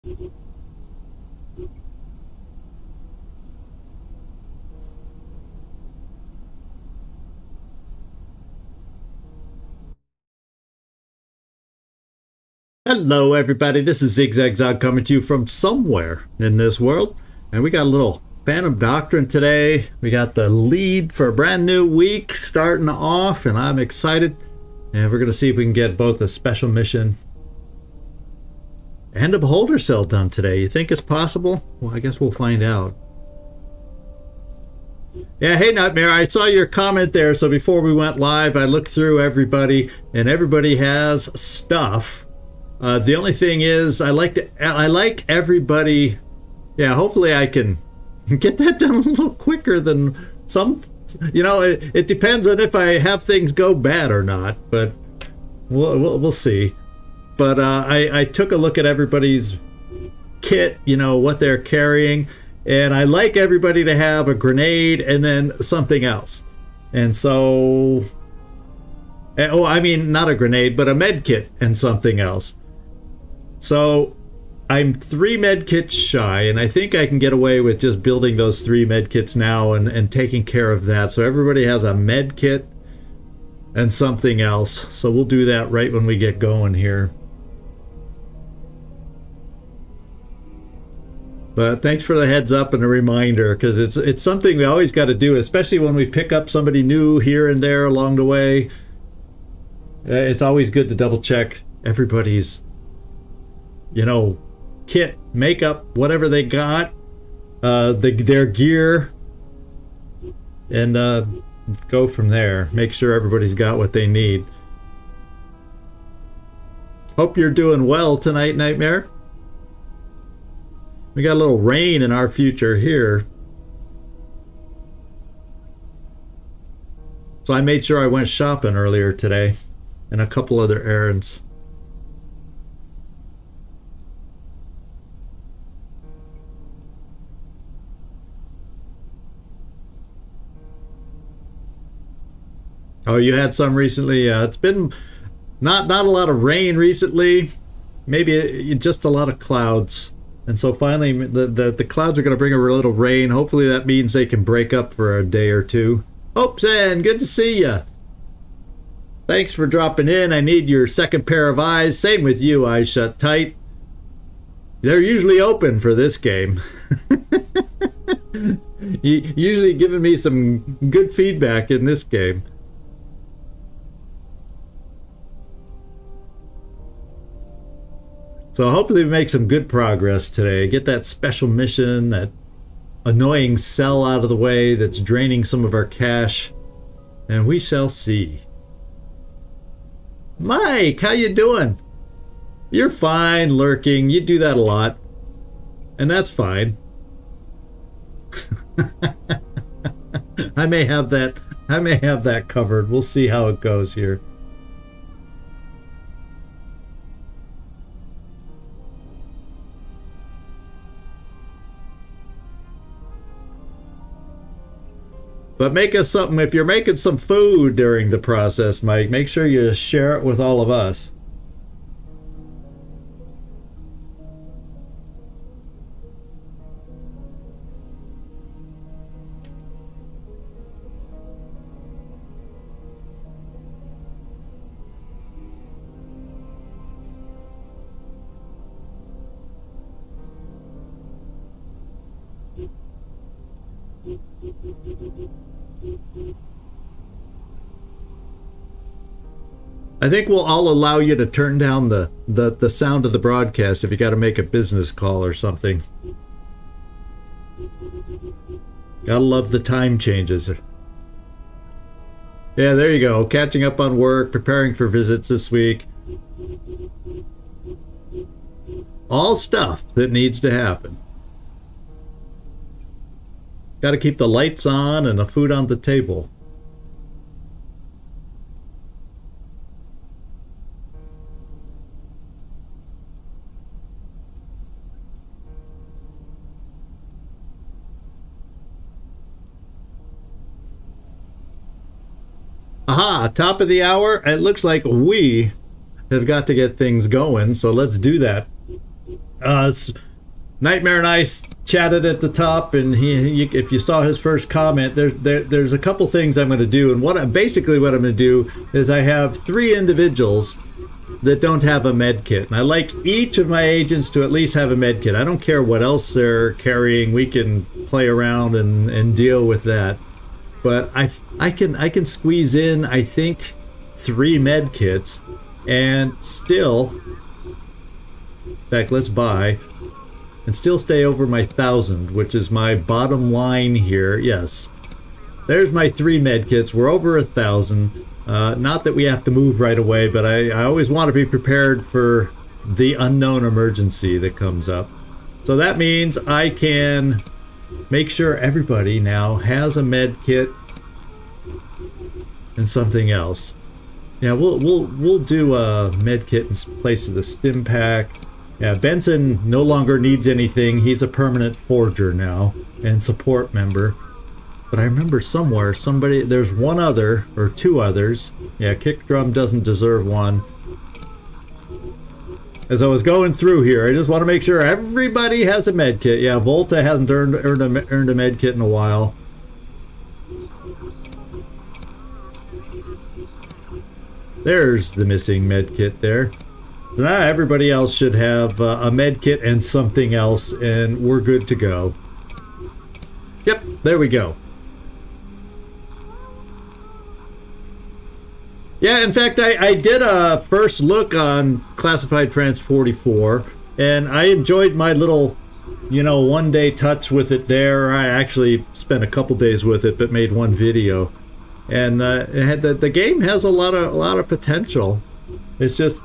Hello everybody, this is Zigzag coming to you from somewhere in this world, and we got a little Phantom Doctrine today. We got the lead for a brand new week starting off, and I'm excited, and we're going to see if we can get both a special mission and a beholder cell done today. You think it's possible? Well, I guess we'll find out. Yeah, hey Nightmare, I saw your comment there, so before we went live I looked through everybody, and everybody has stuff. The only thing is, I like everybody. Yeah, hopefully I can get that done a little quicker than some. You know, it depends on if I have things go bad or not, but we'll see. But I took a look at everybody's kit, you know, what they're carrying, and I like everybody to have a grenade and then something else. And so, oh, I mean, not a grenade, but a med kit and something else. So I'm 3 med kits shy, and I think I can get away with just building those 3 med kits now and taking care of that. So everybody has a med kit and something else. So we'll do that right when we get going here. But thanks for the heads up and a reminder, because it's something we always got to do, especially when we pick up somebody new here and there along the way. It's always good to double check everybody's, you know, kit, makeup, whatever they got, their gear, and go from there. Make sure everybody's got what they need. Hope you're doing well tonight, Nightmare. We got a little rain in our future here. So I made sure I went shopping earlier today and a couple other errands. Oh, you had some recently? It's been not a lot of rain recently. Maybe just a lot of clouds. And so finally, the clouds are going to bring a little rain. Hopefully that means they can break up for a day or two. Oopsan, good to see you. Thanks for dropping in. I need your second pair of eyes. Same with you, eyes shut tight. They're usually open for this game. You usually giving me some good feedback in this game. So hopefully we make some good progress today. Get that special mission, that annoying cell out of the way that's draining some of our cash, and we shall see. Mike, how you doing? You're fine, lurking. You do that a lot, and that's fine. I may have that covered. We'll see how it goes here. But make us something. If you're making some food during the process, Mike, make sure you share it with all of us. I think I'll allow you to turn down the sound of the broadcast if you got to make a business call or something. Gotta love the time changes. Yeah, there you go. Catching up on work, preparing for visits this week. All stuff that needs to happen. Got to keep the lights on and the food on the table. Aha, top of the hour. It looks like we have got to get things going, so let's do that. Nightmare and I chatted at the top, and if you saw his first comment, there's a couple things I'm going to do, and basically what I'm going to do is I have 3 individuals that don't have a med kit, and I like each of my agents to at least have a med kit. I don't care what else they're carrying. We can play around and deal with that, but I can squeeze in, I think, 3 med kits and still, in fact, let's buy and still stay over my 1,000, which is my bottom line here. Yes, there's my 3 med kits. We're over 1,000. Not that we have to move right away, but I always want to be prepared for the unknown emergency that comes up. So that means I can make sure everybody now has a med kit and something else. Yeah, we'll do a med kit in place of the stim pack. Yeah, Benson no longer needs anything. He's a permanent forger now and support member. But I remember somewhere there's one other or 2 others. Yeah, Kick Drum doesn't deserve one. As I was going through here, I just want to make sure everybody has a med kit. Yeah, Volta hasn't earned a med kit in a while. There's the missing med kit there. So now everybody else should have a med kit and something else, and we're good to go. Yep, there we go. Yeah, in fact, I did a first look on Classified France 44, and I enjoyed my little, one-day touch with it there. I actually spent a couple days with it, but made one video. And the game has a lot of potential. It's just,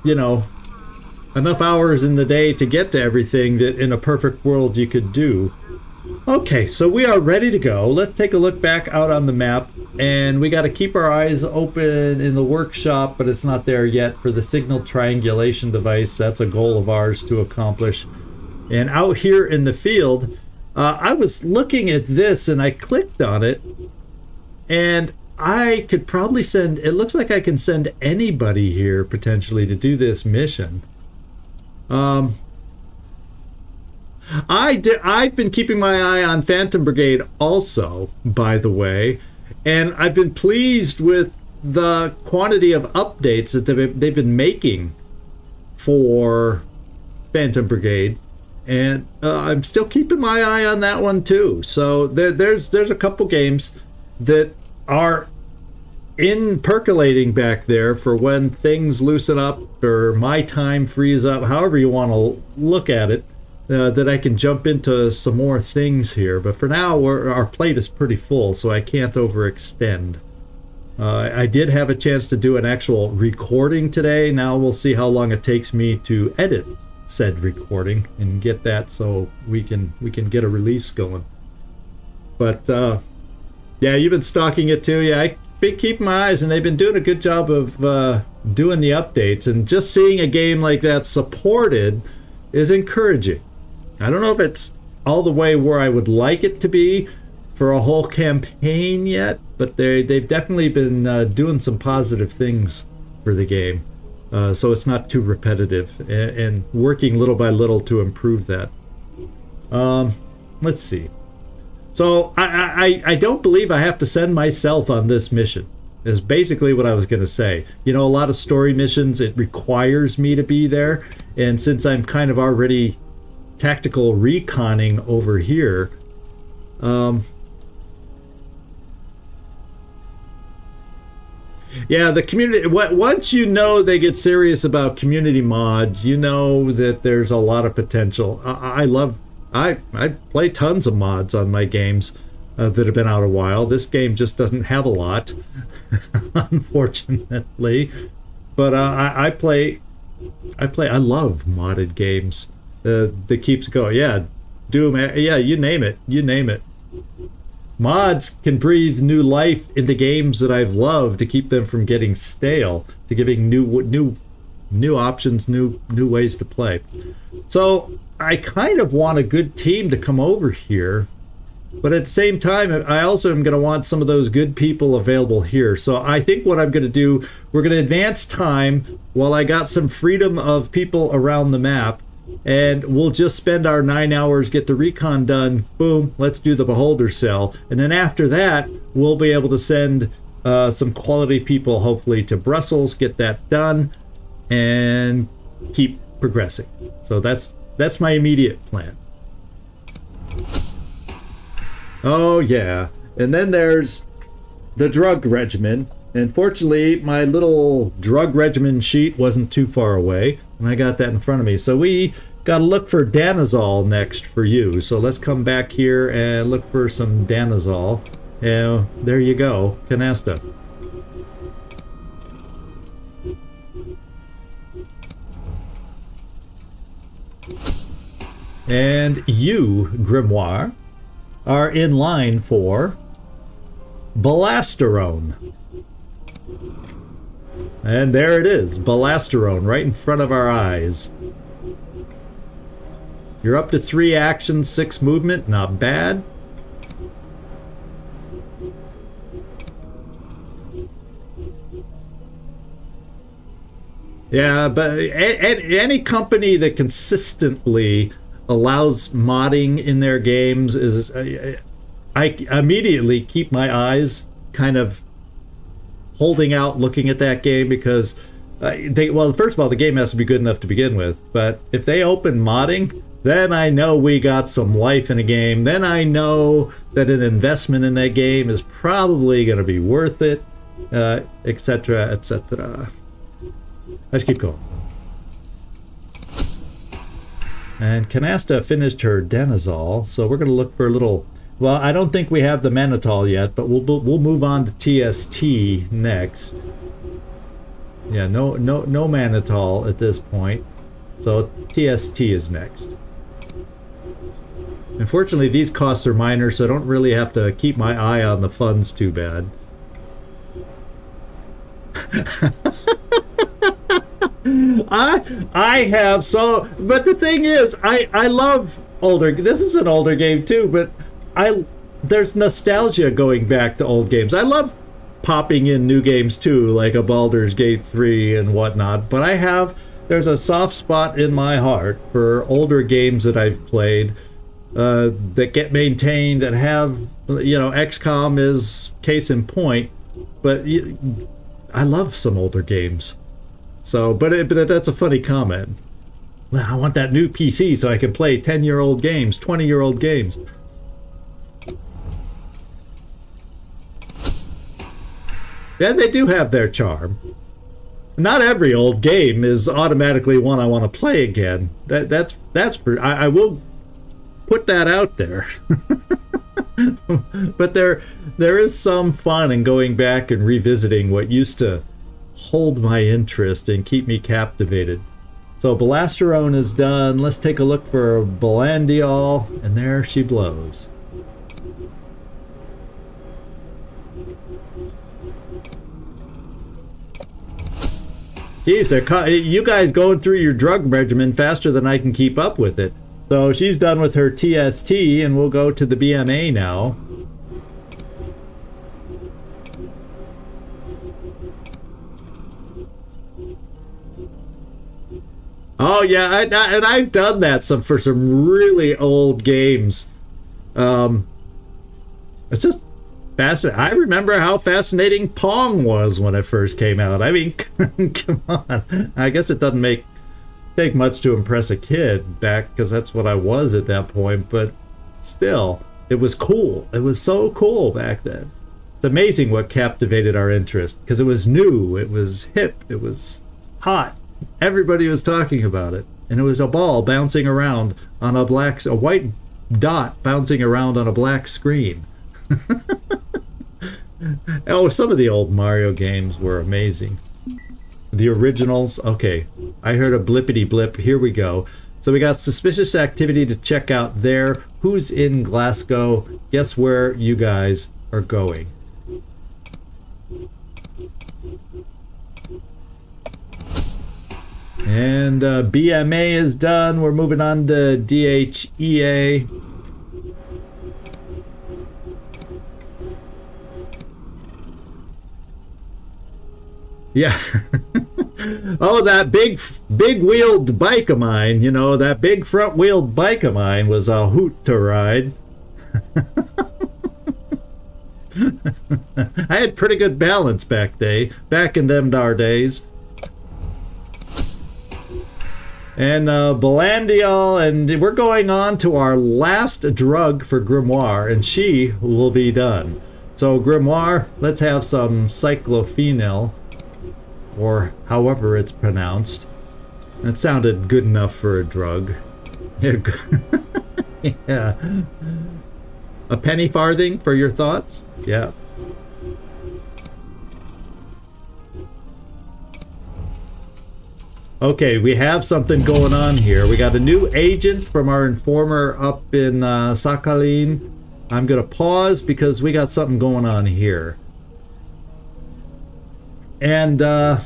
enough hours in the day to get to everything that in a perfect world you could do. Okay, so we are ready to go. Let's take a look back out on the map, and we got to keep our eyes open in the workshop, but it's not there yet for the signal triangulation device. That's a goal of ours to accomplish. And out here in the field, I was looking at this and I clicked on it, and I could probably send, it looks like I can send anybody here potentially to do this mission. I've been keeping my eye on Phantom Brigade also, by the way, and I've been pleased with the quantity of updates that they've been making for Phantom Brigade, and I'm still keeping my eye on that one too. So there's a couple games that are percolating back there for when things loosen up or my time frees up, however you want to look at it. That I can jump into some more things here, but for now our plate is pretty full, so I can't overextend. I did have a chance to do an actual recording today. Now we'll see how long it takes me to edit said recording and get that so we can get a release going. But yeah, you've been stalking it too. Yeah, I've been keeping my eyes, and they've been doing a good job of doing the updates, and just seeing a game like that supported is encouraging. I don't know if it's all the way where I would like it to be for a whole campaign yet, but they've definitely been doing some positive things for the game. So it's not too repetitive, and working little by little to improve that. Let's see. So I don't believe I have to send myself on this mission, is basically what I was going to say. A lot of story missions, it requires me to be there, and since I'm kind of already tactical reconning over here, yeah, the community, once they get serious about community mods, that there's a lot of potential. I play tons of mods on my games that have been out a while. This game just doesn't have a lot, unfortunately. But I love modded games that keeps going. Yeah, Doom. Yeah, you name it. Mods can breathe new life into games that I've loved to keep them from getting stale, to giving new options, new ways to play. So I kind of want a good team to come over here, but at the same time, I also am going to want some of those good people available here. So I think what I'm going to do, we're going to advance time while I got some freedom of people around the map. and we'll just spend our 9 hours, get the recon done, boom, let's do the beholder cell. And then after that, we'll be able to send some quality people, hopefully, to Brussels, get that done, and keep progressing. So that's my immediate plan. Oh yeah, and then there's the drug regimen. And fortunately, my little drug regimen sheet wasn't too far away, and I got that in front of me. So we got to look for danazol next for you. So let's come back here and look for some danazol. And there you go, canasta. And you, Grimoire, are in line for Balasterone. And there it is, Balasterone, right in front of our eyes. You're up to 3 actions, 6 movement, not bad. Yeah, but any company that consistently allows modding in their games is... I immediately keep my eyes kind of holding out looking at that game, because well, first of all, the game has to be good enough to begin with, but if they open modding, then I know we got some life in a game. Then I know that an investment in that game is probably going to be worth it, etc., etc. Let's keep going. And Canasta finished her danazol, so we're going to look for a little... Well, I don't think we have the mannitol yet, but we'll move on to TST next. Yeah, no mannitol at this point, so TST is next. Unfortunately, these costs are minor, so I don't really have to keep my eye on the funds too bad. I have so, but the thing is, I love older. This is an older game too, but there's nostalgia going back to old games. I love popping in new games too, like a Baldur's Gate 3 and whatnot, but there's a soft spot in my heart for older games that I've played that get maintained, that have, XCom is case in point, but I love some older games. So, but that's a funny comment. Well, I want that new PC so I can play 10-year-old games, 20-year-old games. Yeah, they do have their charm. Not every old game is automatically one I want to play again. That's for, I will put that out there. But there is some fun in going back and revisiting what used to hold my interest and keep me captivated. So Balasterone is done. Let's take a look for Balandiol, and there she blows. Geez, you guys going through your drug regimen faster than I can keep up with it. So she's done with her TST, and we'll go to the BMA now. Oh yeah, and I've done that for some really old games. It's just fascinating. I remember how fascinating Pong was when it first came out. I mean, come on. I guess it doesn't take much to impress a kid back, because that's what I was at that point. But still, it was cool. It was so cool back then. It's amazing what captivated our interest, because it was new, it was hip, it was hot. Everybody was talking about it, and it was a ball bouncing around on a white dot bouncing around on a black screen. Oh, some of the old Mario games were amazing. The originals. Okay, I heard a blippity blip. Here we go. So we got suspicious activity to check out there. Who's in Glasgow? Guess where you guys are going. And BMA is done. We're moving on to DHEA. Yeah. Oh, that big wheeled bike of mine, you know, that big front wheeled bike of mine was a hoot to ride. I had pretty good balance back in them dar days. And Belandial, and we're going on to our last drug for Grimoire, and she will be done. So Grimoire, let's have some cyclophenol, or however it's pronounced. That sounded good enough for a drug. Yeah. A penny farthing for your thoughts? Yeah. Okay, we have something going on here. We got a new agent from our informer up in Sakhalin. I'm going to pause because we got something going on here. And part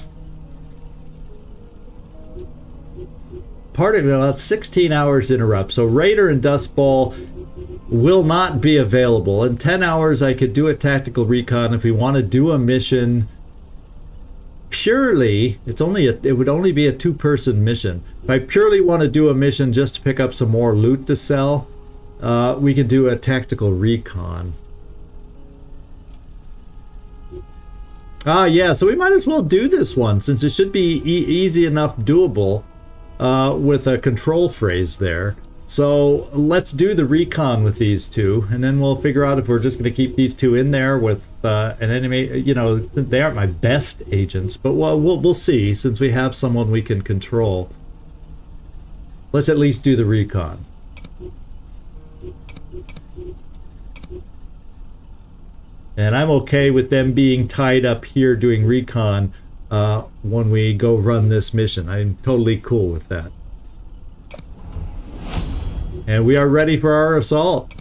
of it, well, 16 hours interrupt. So Raider and Dust Bowl will not be available. In 10 hours, I could do a tactical recon if we want to do a mission. Purely, it would only be a 2-person mission. If I purely want to do a mission just to pick up some more loot to sell, we can do a tactical recon. Yeah, so we might as well do this one since it should be easy enough doable with a control phrase there. So let's do the recon with these two, and then we'll figure out if we're just going to keep these two in there with an enemy. You know, they aren't my best agents, but we'll see since we have someone we can control. Let's at least do the recon. And I'm okay with them being tied up here doing recon when we go run this mission. I'm totally cool with that. And we are ready for our assault.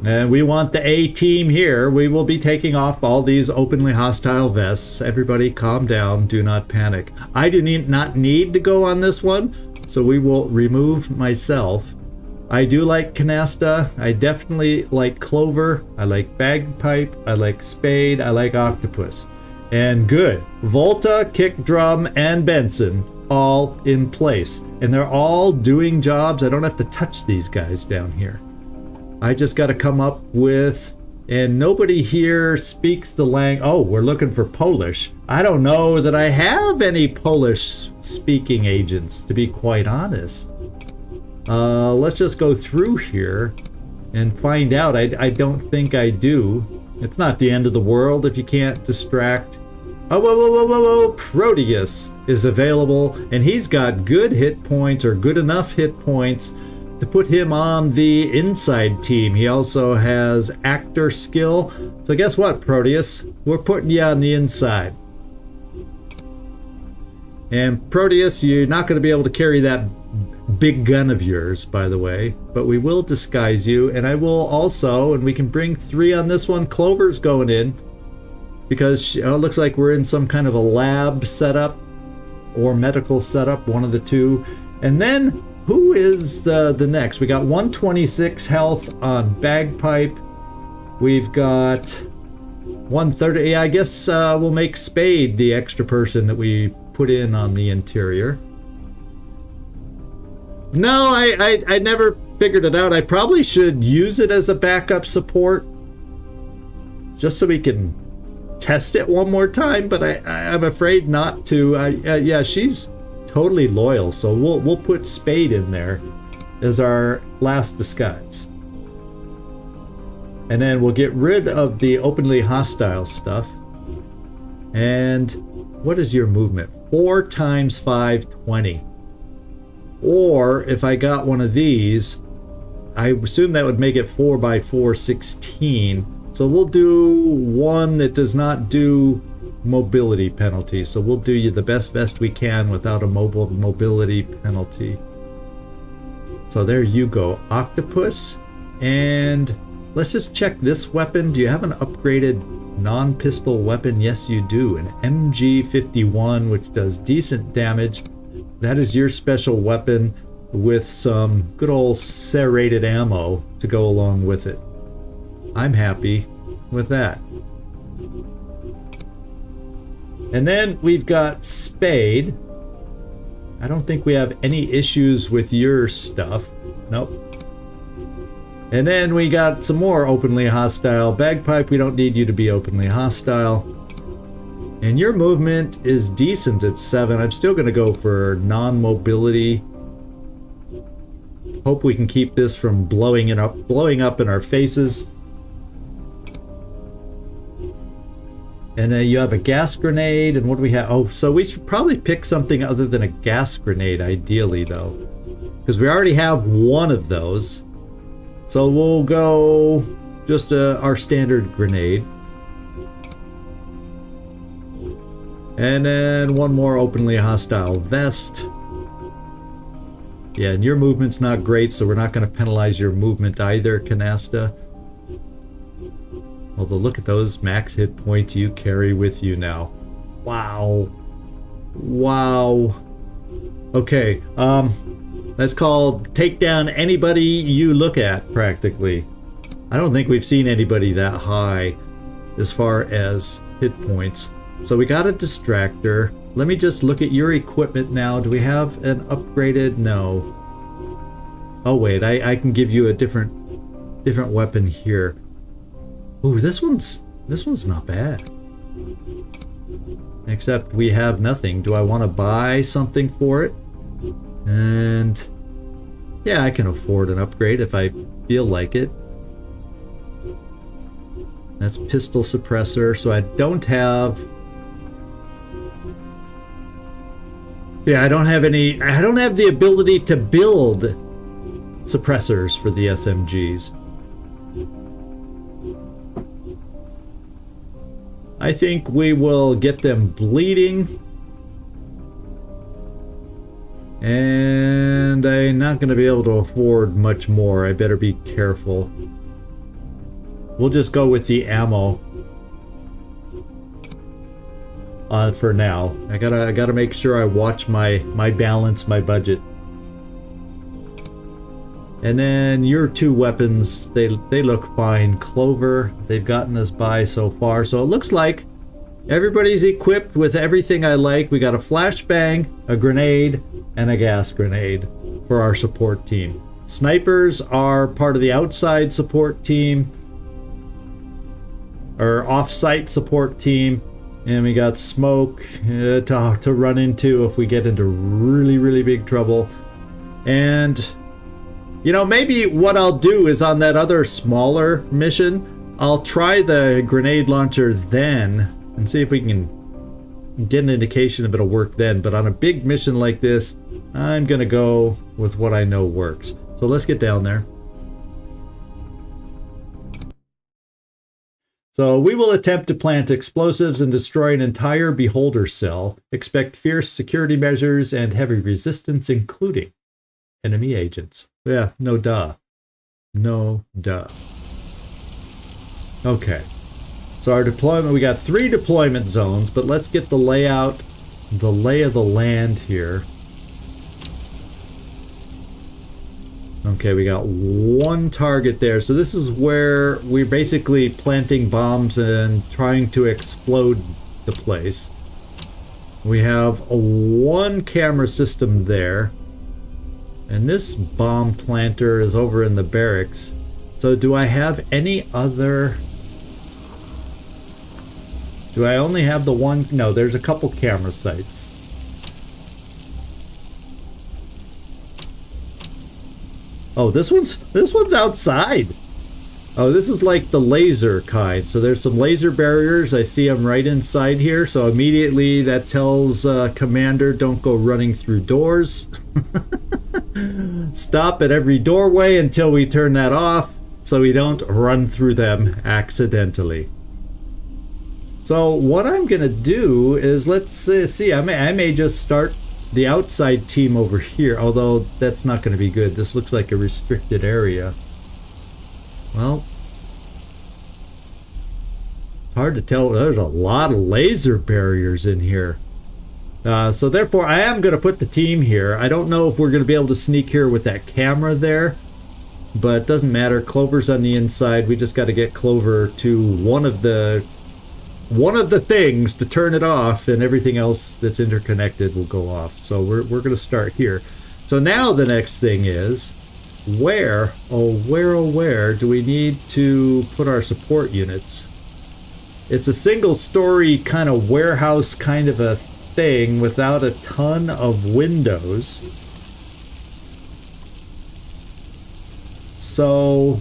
And we want the A team here. We will be taking off all these openly hostile vests. Everybody calm down. Do not panic. I do not need to go on this one, so we will remove myself. I do like canasta. I definitely like clover. I like bagpipe. I like spade. I like octopus. And good. Volta, kick drum, and Benson all in place. And they're all doing jobs. I don't have to touch these guys down here. I just got to come up with, and nobody here speaks the language. Oh, we're looking for Polish. I don't know that I have any Polish speaking agents, to be quite honest. Let's just go through here and find out. I don't think I do. It's not the end of the world if you can't distract. Oh, whoa. Proteus is available, and he's got good hit points, or good enough hit points to put him on the inside team. He also has actor skill. So guess what, Proteus? We're putting you on the inside. And Proteus, you're not going to be able to carry that big gun of yours, by the way, but we will disguise you, and I will also, and we can bring 3 on this one. Clover's going in because it looks like we're in some kind of a lab setup or medical setup, one of the two. And then who is the next? We got 126 health on bagpipe. We've got 130. Yeah, I guess we'll make Spade the extra person that we put in on the interior. No, I never figured it out. I probably should use it as a backup support just so we can test it one more time, but I'm afraid not to. Yeah, she's totally loyal, so we'll put Spade in there as our last disguise. And then we'll get rid of the openly hostile stuff. And what is your movement? 4 times 5, 20. Or if I got one of these, I assume that would make it 4 by 4, 16. So we'll do one that does not do mobility penalty. So we'll do you the best vest we can without a mobility penalty. So there you go, Octopus. And let's just check this weapon. Do you have an upgraded non-pistol weapon? Yes, you do. An MG51, which does decent damage. That is your special weapon with some good old serrated ammo to go along with it. I'm happy with that. And then we've got Spade. I don't think we have any issues with your stuff. Nope. And then we got some more openly hostile. Bagpipe, we don't need you to be openly hostile. And your movement is decent at 7. I'm still going to go for non-mobility. Hope we can keep this from blowing up in our faces. And then you have a gas grenade, and what do we have? Oh, so we should probably pick something other than a gas grenade, ideally, though. Because we already have one of those. So we'll go just our standard grenade. And then one more openly hostile vest. Yeah, and your movement's not great, so we're not going to penalize your movement either, Canasta. Although look at those max hit points you carry with you now. Wow. Wow. Okay, that's called take down anybody you look at, practically. I don't think we've seen anybody that high as far as hit points. So we got a distractor. Let me just look at your equipment now. Do we have an upgraded? No. Oh wait, I can give you a different weapon here. Ooh, this one's not bad. Except we have nothing. Do I want to buy something for it? And yeah, I can afford an upgrade if I feel like it. That's pistol suppressor, so I don't have... Yeah, I don't have the ability to build suppressors for the SMGs. I think we will get them bleeding. And I'm not going to be able to afford much more. I better be careful. We'll just go with the ammo. For now. I gotta make sure I watch my balance, my budget. And then your two weapons, they look fine. Clover, they've gotten us by so far. So it looks like everybody's equipped with everything I like. We got a flashbang, a grenade, and a gas grenade for our support team. Snipers are part of the outside support team, or off-site support team. And we got smoke to run into if we get into really, really big trouble. And, you know, maybe what I'll do is on that other smaller mission, I'll try the grenade launcher then and see if we can get an indication if it'll work then. But on a big mission like this, I'm going to go with what I know works. So let's get down there. So we will attempt to plant explosives and destroy an entire beholder cell. Expect fierce security measures and heavy resistance, including enemy agents. Yeah, no duh. No duh. Okay. So our deployment, we got 3 deployment zones, but let's get the layout, the lay of the land here. Okay, we got 1 target there. So this is where we're basically planting bombs and trying to explode the place. We have 1 camera system there. And this bomb planter is over in the barracks. So do I have any other... Do I only have the 1? No, there's a couple camera sites. Oh, this one's outside. Oh, this is like the laser kind. So there's some laser barriers. I see them right inside here. So immediately that tells Commander, don't go running through doors. Stop at every doorway until we turn that off so we don't run through them accidentally. So what I'm going to do is, let's see, I may just start the outside team over here, although that's not going to be good. This looks like a restricted area. Well, it's hard to tell. There's a lot of laser barriers in here. So therefore, I am going to put the team here. I don't know if we're going to be able to sneak here with that camera there, but it doesn't matter. Clover's on the inside. We just got to get Clover to one of the one of the things to turn it off, and everything else that's interconnected will go off. So we're going to start here. So now the next thing is, where do we need to put our support units? It's a single story kind of warehouse kind of a thing without a ton of windows. So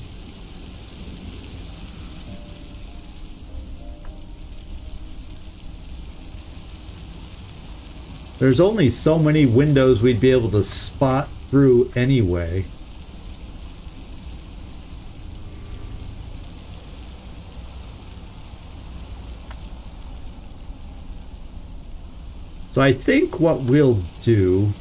there's only so many windows we'd be able to spot through anyway. So I think what we'll do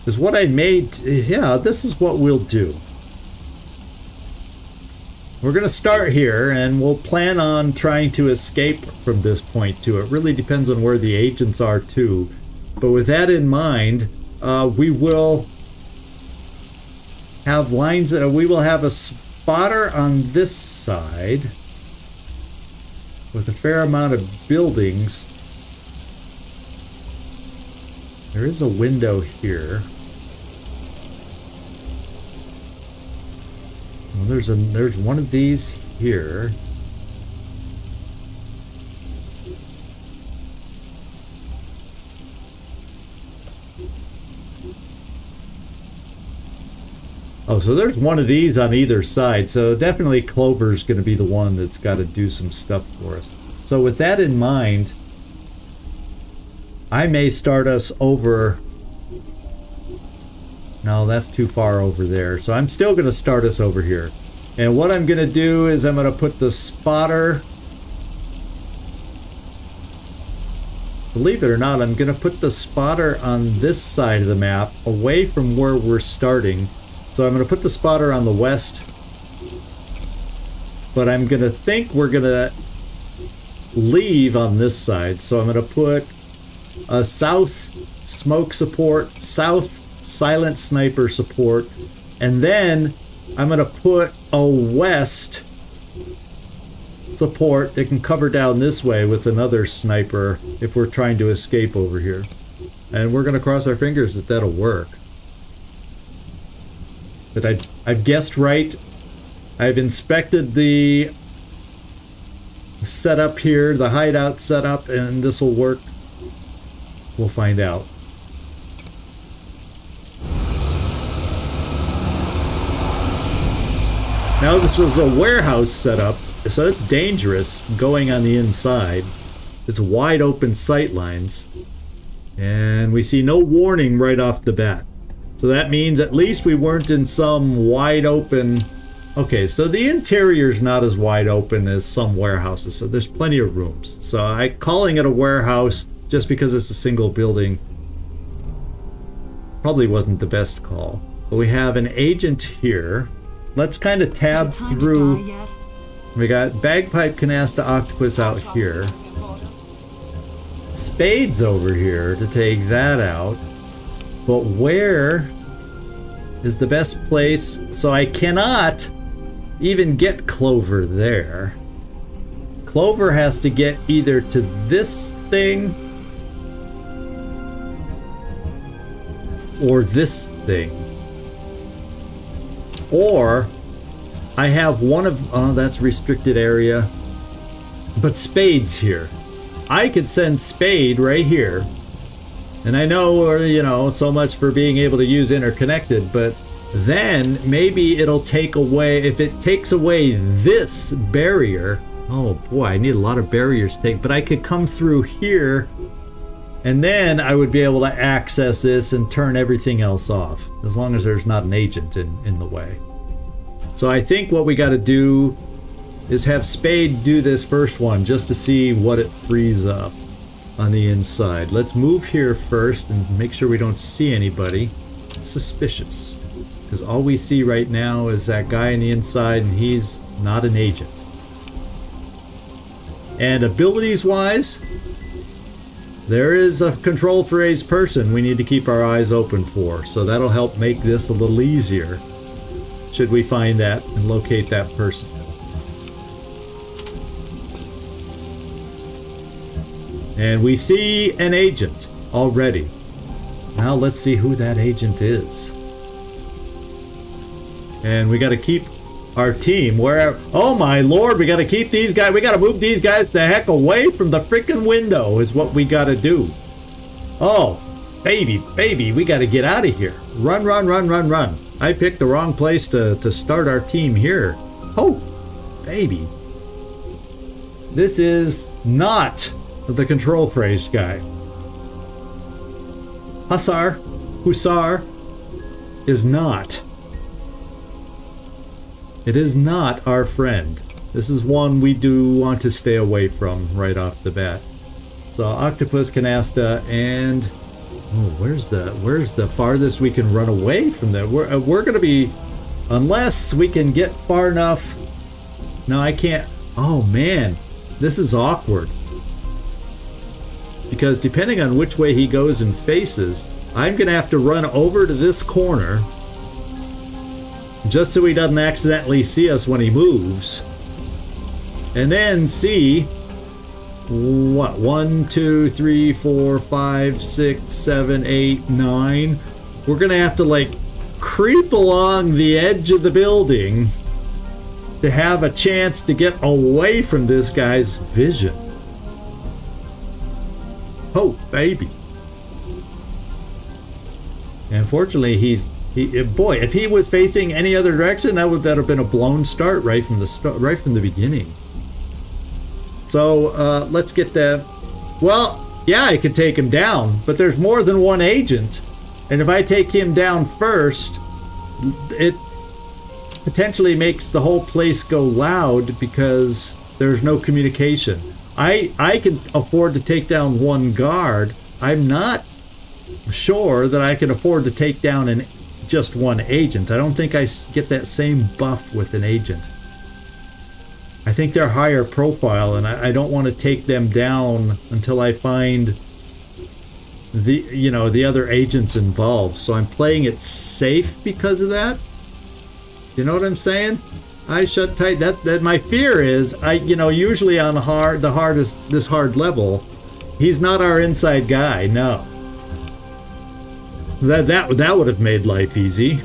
is what I made. Yeah, this is what we'll do. We're going to start here, and we'll plan on trying to escape from this point too. It really depends on where the agents are too. But with that in mind, we will have lines. We will have a spotter on this side with a fair amount of buildings. There is a window here. Well, there's one of these here. Oh, so there's one of these on either side. So definitely Clover's going to be the one that's got to do some stuff for us. So with that in mind, I may start us over. No, that's too far over there. So I'm still going to start us over here. And what I'm going to do is I'm going to put the spotter. Believe it or not, I'm going to put the spotter on this side of the map away from where we're starting. So I'm going to put the spotter on the west. But I'm going to think we're going to leave on this side. So I'm going to put a south smoke support, south silent sniper support, and then I'm going to put a west support that can cover down this way with another sniper if we're trying to escape over here. And we're going to cross our fingers that that'll work. That I've guessed right. I've inspected the setup here, the hideout setup, and this will work. We'll find out. Now this was a warehouse setup, so it's dangerous going on the inside. It's wide open sight lines. And we see no warning right off the bat. So that means at least we weren't in some wide open. Okay, so the interior's not as wide open as some warehouses, so there's plenty of rooms. So calling it a warehouse just because it's a single building probably wasn't the best call. But we have an agent here. Let's kind of tab through. We got Bagpipe Canasta Octopus out here. Spades over here to take that out. But where is the best place? So I cannot even get Clover there. Clover has to get either to this thing or this thing. Or I have one of, oh, that's restricted area. But Spade's here. I could send Spade right here. And I know, you know, so much for being able to use interconnected, but then maybe it'll take away, if it takes away this barrier, oh boy, I need a lot of barriers to take, but I could come through here and then I would be able to access this and turn everything else off, as long as there's not an agent in the way. So I think what we got to do is have Spade do this first one just to see what it frees up on the inside. Let's move here first and make sure we don't see anybody suspicious, because all we see right now is that guy on the inside and he's not an agent. And abilities wise, there is a control phrase person we need to keep our eyes open for, so that'll help make this a little easier should we find that and locate that person. And we see an agent already. Now let's see who that agent is. And we got to keep our team where... Oh my lord, we got to keep these guys... We got to move these guys the heck away from the freaking window is what we got to do. Oh, baby, we got to get out of here. Run, run, run, run, run. I picked the wrong place to start our team here. Oh, baby. This is not the control phrase guy. Hussar is not. It is not our friend. This is one we do want to stay away from right off the bat. So Octopus, Canasta, and where's the farthest we can run away from that? We're gonna be, unless we can get far enough. No, I can't. Oh man, this is awkward. Because depending on which way he goes and faces, I'm gonna have to run over to this corner just so he doesn't accidentally see us when he moves. And then see what? 1, 2, 3, 4, 5, 6, 7, 8, 9. We're gonna have to like creep along the edge of the building to have a chance to get away from this guy's vision. Oh, baby. Unfortunately, boy, if he was facing any other direction, that would have been a blown start right from the beginning. So let's get that. Well, yeah, I could take him down, but there's more than one agent, and if I take him down first, it potentially makes the whole place go loud because there's no communication. I can afford to take down one guard. I'm not sure that I can afford to take down just one agent. I don't think I get that same buff with an agent. I think they're higher profile, and I don't want to take them down until I find the other agents involved. So I'm playing it safe because of that. You know what I'm saying? I shut tight. That my fear is usually on this hard level, he's not our inside guy. No. That would have made life easy.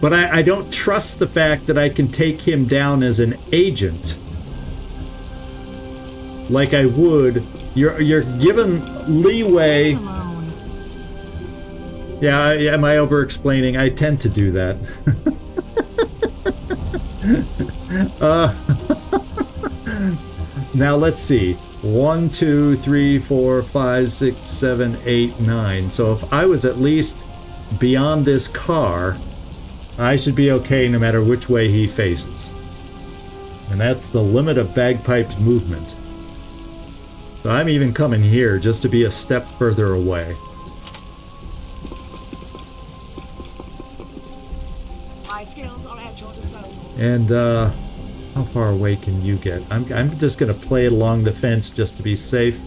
But I don't trust the fact that I can take him down as an agent like I would. You're given leeway. Yeah, am I over-explaining? I tend to do that. Now let's see. 1, 2, 3, 4, 5, 6, 7, 8, 9. So if I was at least beyond this car, I should be okay no matter which way he faces. And that's the limit of Bagpipe's movement. So I'm even coming here just to be a step further away. My skills are at your disposal. And how far away can you get? I'm just gonna play it along the fence just to be safe.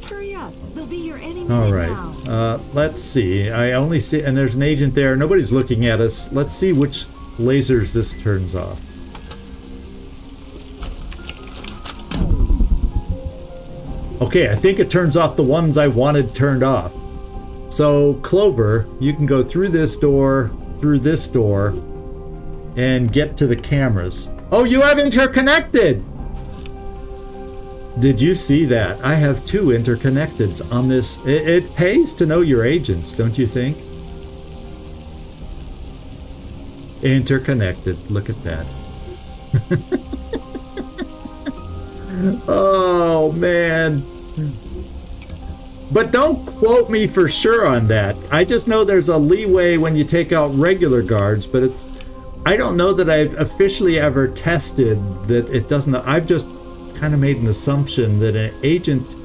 Hurry up! They'll be your enemy. All right. Let's see. I only see, and there's an agent there. Nobody's looking at us. Let's see which lasers this turns off. Okay, I think it turns off the ones I wanted turned off. So, Clover, you can go through this door, and get to the cameras. Oh, you have interconnected! Did you see that? I have 2 interconnecteds on this. It pays to know your agents, don't you think? Interconnected. Look at that. Oh, man. But don't quote me for sure on that. I just know there's a leeway when you take out regular guards, but I don't know that I've officially ever tested that it doesn't. I've just kind of made an assumption that an agent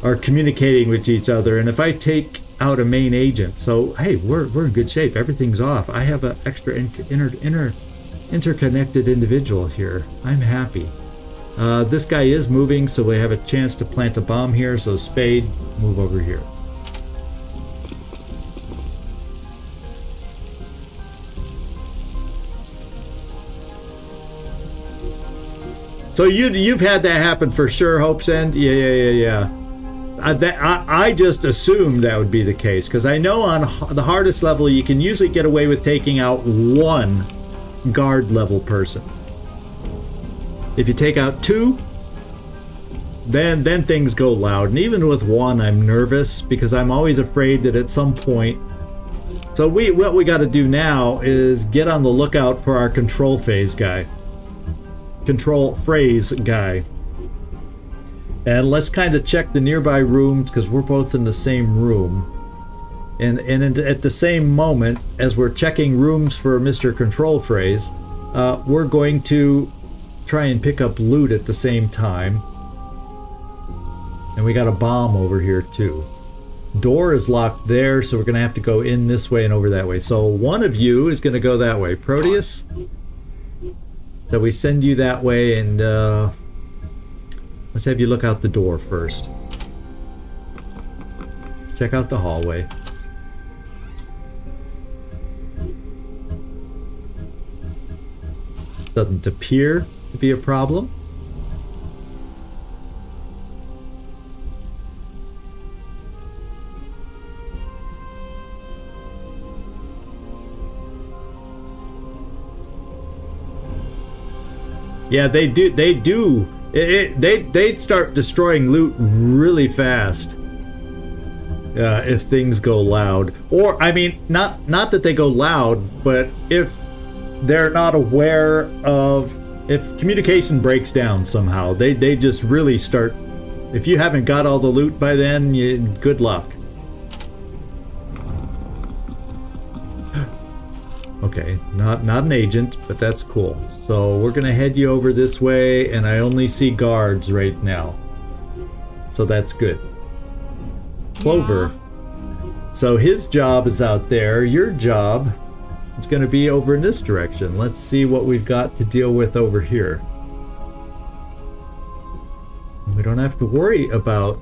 are communicating with each other, and if I take out a main agent, so hey, we're in good shape. Everything's off. I have an extra interconnected individual here. I'm happy. This guy is moving, so we have a chance to plant a bomb here. So Spade, move over here. So you've had that happen for sure, Hope's End? Yeah. I just assumed that would be the case, because I know on the hardest level you can usually get away with taking out one guard level person. If you take out two, then things go loud. And even with one, I'm nervous because I'm always afraid that at some point. So what we got to do now is get on the lookout for our control phrase guy. And let's kind of check the nearby rooms because we're both in the same room. And at the same moment as we're checking rooms for Mr. Control Phrase, we're going to try and pick up loot at the same time. And we got a bomb over here too. Door is locked there, so we're going to have to go in this way and over that way. So one of you is going to go that way. Proteus? So we send you that way, and let's have you look out the door first. Let's check out the hallway. Doesn't appear to be a problem. Yeah, they do. They'd start destroying loot really fast if things go loud. Or I mean, not that they go loud, but if they're not aware of, if communication breaks down somehow, they just really start. If you haven't got all the loot by then, good luck. Okay, not an agent, but that's cool. So we're gonna head you over this way, and I only see guards right now. So that's good. Clover. Yeah. So his job is out there. Your job is gonna be over in this direction. Let's see what we've got to deal with over here. We don't have to worry about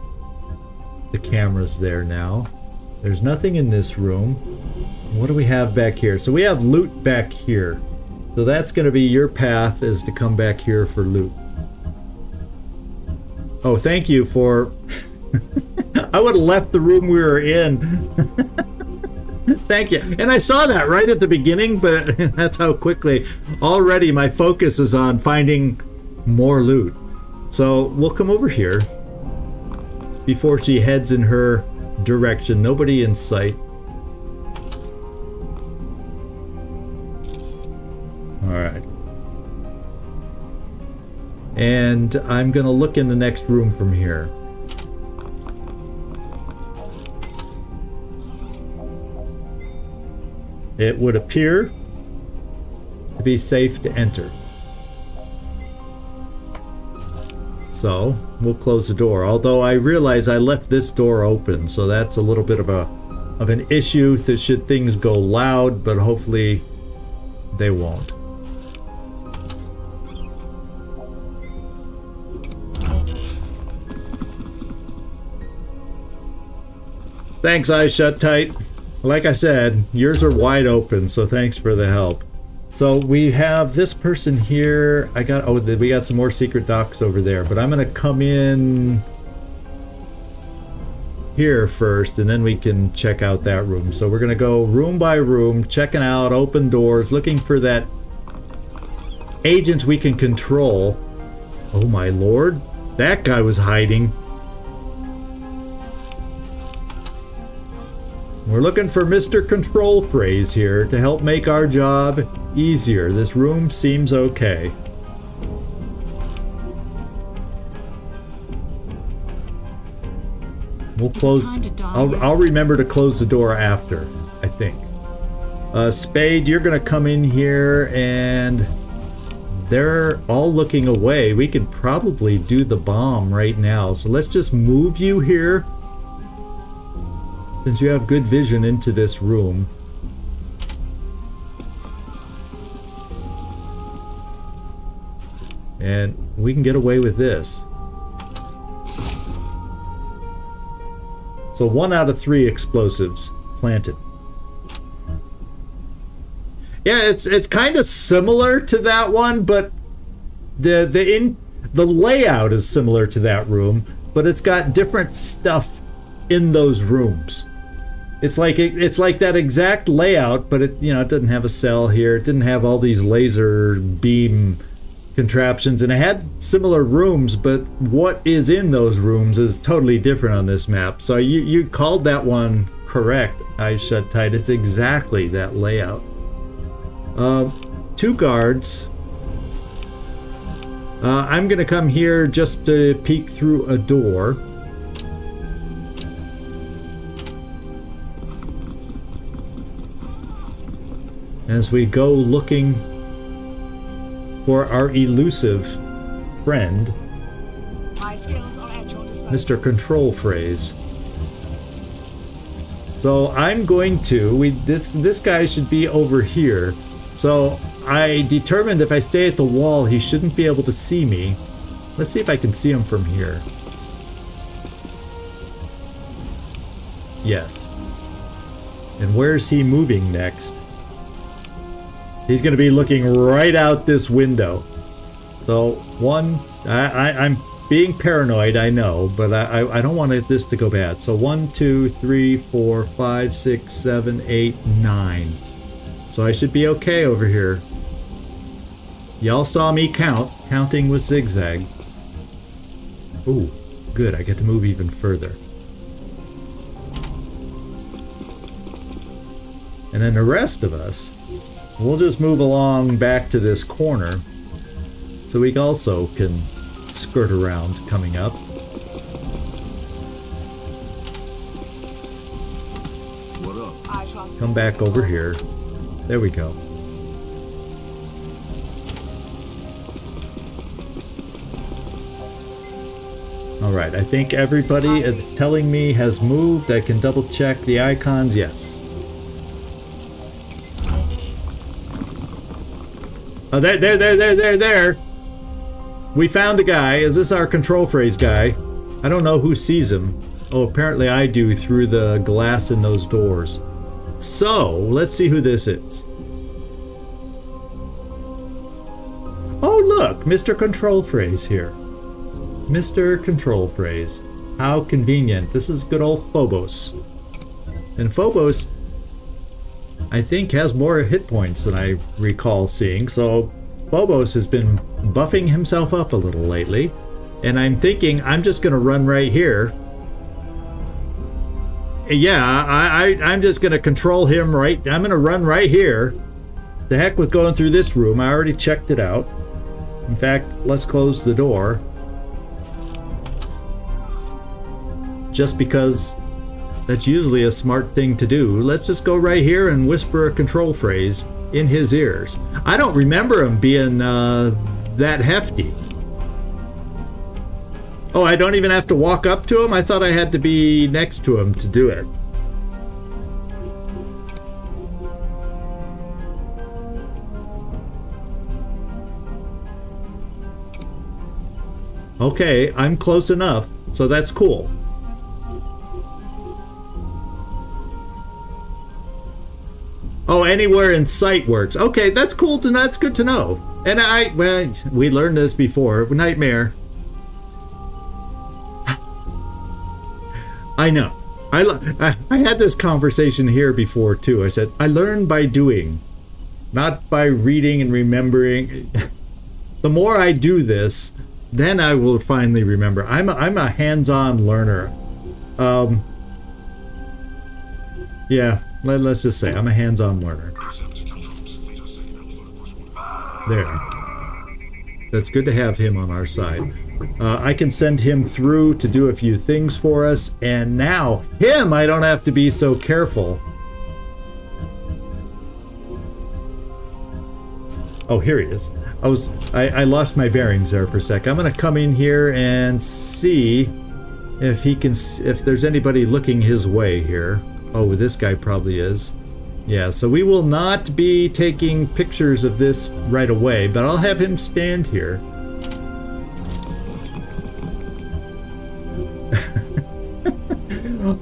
the cameras there now. There's nothing in this room. What do we have back here? So we have loot back here. So that's going to be your path, is to come back here for loot. Oh, thank you for... I would have left the room we were in. Thank you. And I saw that right at the beginning, but that's how quickly... Already my focus is on finding more loot. So we'll come over here before she heads in her direction. Nobody in sight. Alright. And I'm gonna look in the next room from here. It would appear to be safe to enter. So, we'll close the door. Although I realize I left this door open, so that's a little bit of an issue that should things go loud, but hopefully they won't. Thanks, Eyes Shut Tight. Like I said, yours are wide open, so thanks for the help. So we have this person here. We got some more secret docs over there, but I'm gonna come in here first, and then we can check out that room. So we're gonna go room by room, checking out open doors, looking for that agent we can control. Oh my lord, that guy was hiding. We're looking for Mr. Control Phrase here to help make our job easier. This room seems okay. We'll close. I'll remember to close the door after, I think. Spade, you're gonna come in here, and they're all looking away. We could probably do the bomb right now. So let's just move you here, since you have good vision into this room. And we can get away with this. So 1 out of 3 explosives planted. Yeah, it's kind of similar to that one, but The layout is similar to that room, but it's got different stuff in those rooms. It's like that exact layout, but it doesn't have a cell here. It didn't have all these laser beam contraptions, and it had similar rooms, but what is in those rooms is totally different on this map. So you called that one correct, Eyes Shut Tight. It's exactly that layout. 2 guards. I'm gonna come here just to peek through a door. As we go looking for our elusive friend, My skills are at your disposal. Mr. Control Phrase. So I'm going to, this guy should be over here. So I determined if I stay at the wall, he shouldn't be able to see me. Let's see if I can see him from here. Yes. And where's he moving next? He's going to be looking right out this window. So I'm being paranoid, I know, but I don't want this to go bad. So 1, 2, 3, 4, 5, 6, 7, 8, 9. So I should be okay over here. Y'all saw me counting with zigzag. Ooh, good, I get to move even further. And then the rest of us, we'll just move along back to this corner so we also can skirt around coming up. What up? Come back over here. There we go. Alright, I think everybody is telling me has moved. I can double check the icons. Yes. Oh, there. We found the guy. Is this our Control Phrase guy? I don't know who sees him. Oh, apparently I do through the glass in those doors. So, let's see who this is. Oh, look, Mr. Control Phrase here. Mr. Control Phrase. How convenient. This is good old Phobos. And Phobos, I think, has more hit points than I recall seeing. So Phobos has been buffing himself up a little lately. And I'm thinking I'm just going to run right here. Yeah, I'm just going to control him right. I'm going to run right here. The heck with going through this room. I already checked it out. In fact, let's close the door. Just because that's usually a smart thing to do. Let's just go right here and whisper a control phrase in his ears. I don't remember him being that hefty. Oh, I don't even have to walk up to him? I thought I had to be next to him to do it. Okay, I'm close enough, so that's cool. Oh, anywhere in sight works. Okay, that's cool to know. That's good to know. And well, we learned this before. Nightmare. I know. I had this conversation here before too. I said, I learn by doing, not by reading and remembering. The more I do this, then I will finally remember. I'm a hands-on learner. Yeah, let's just say I'm a hands-on learner. There. That's good to have him on our side. I can send him through to do a few things for us, and now him I don't have to be so careful. Oh, here he is. I lost my bearings there for a sec. I'm gonna come in here and see if there's anybody looking his way here. Oh, this guy probably is. Yeah, so we will not be taking pictures of this right away, but I'll have him stand here.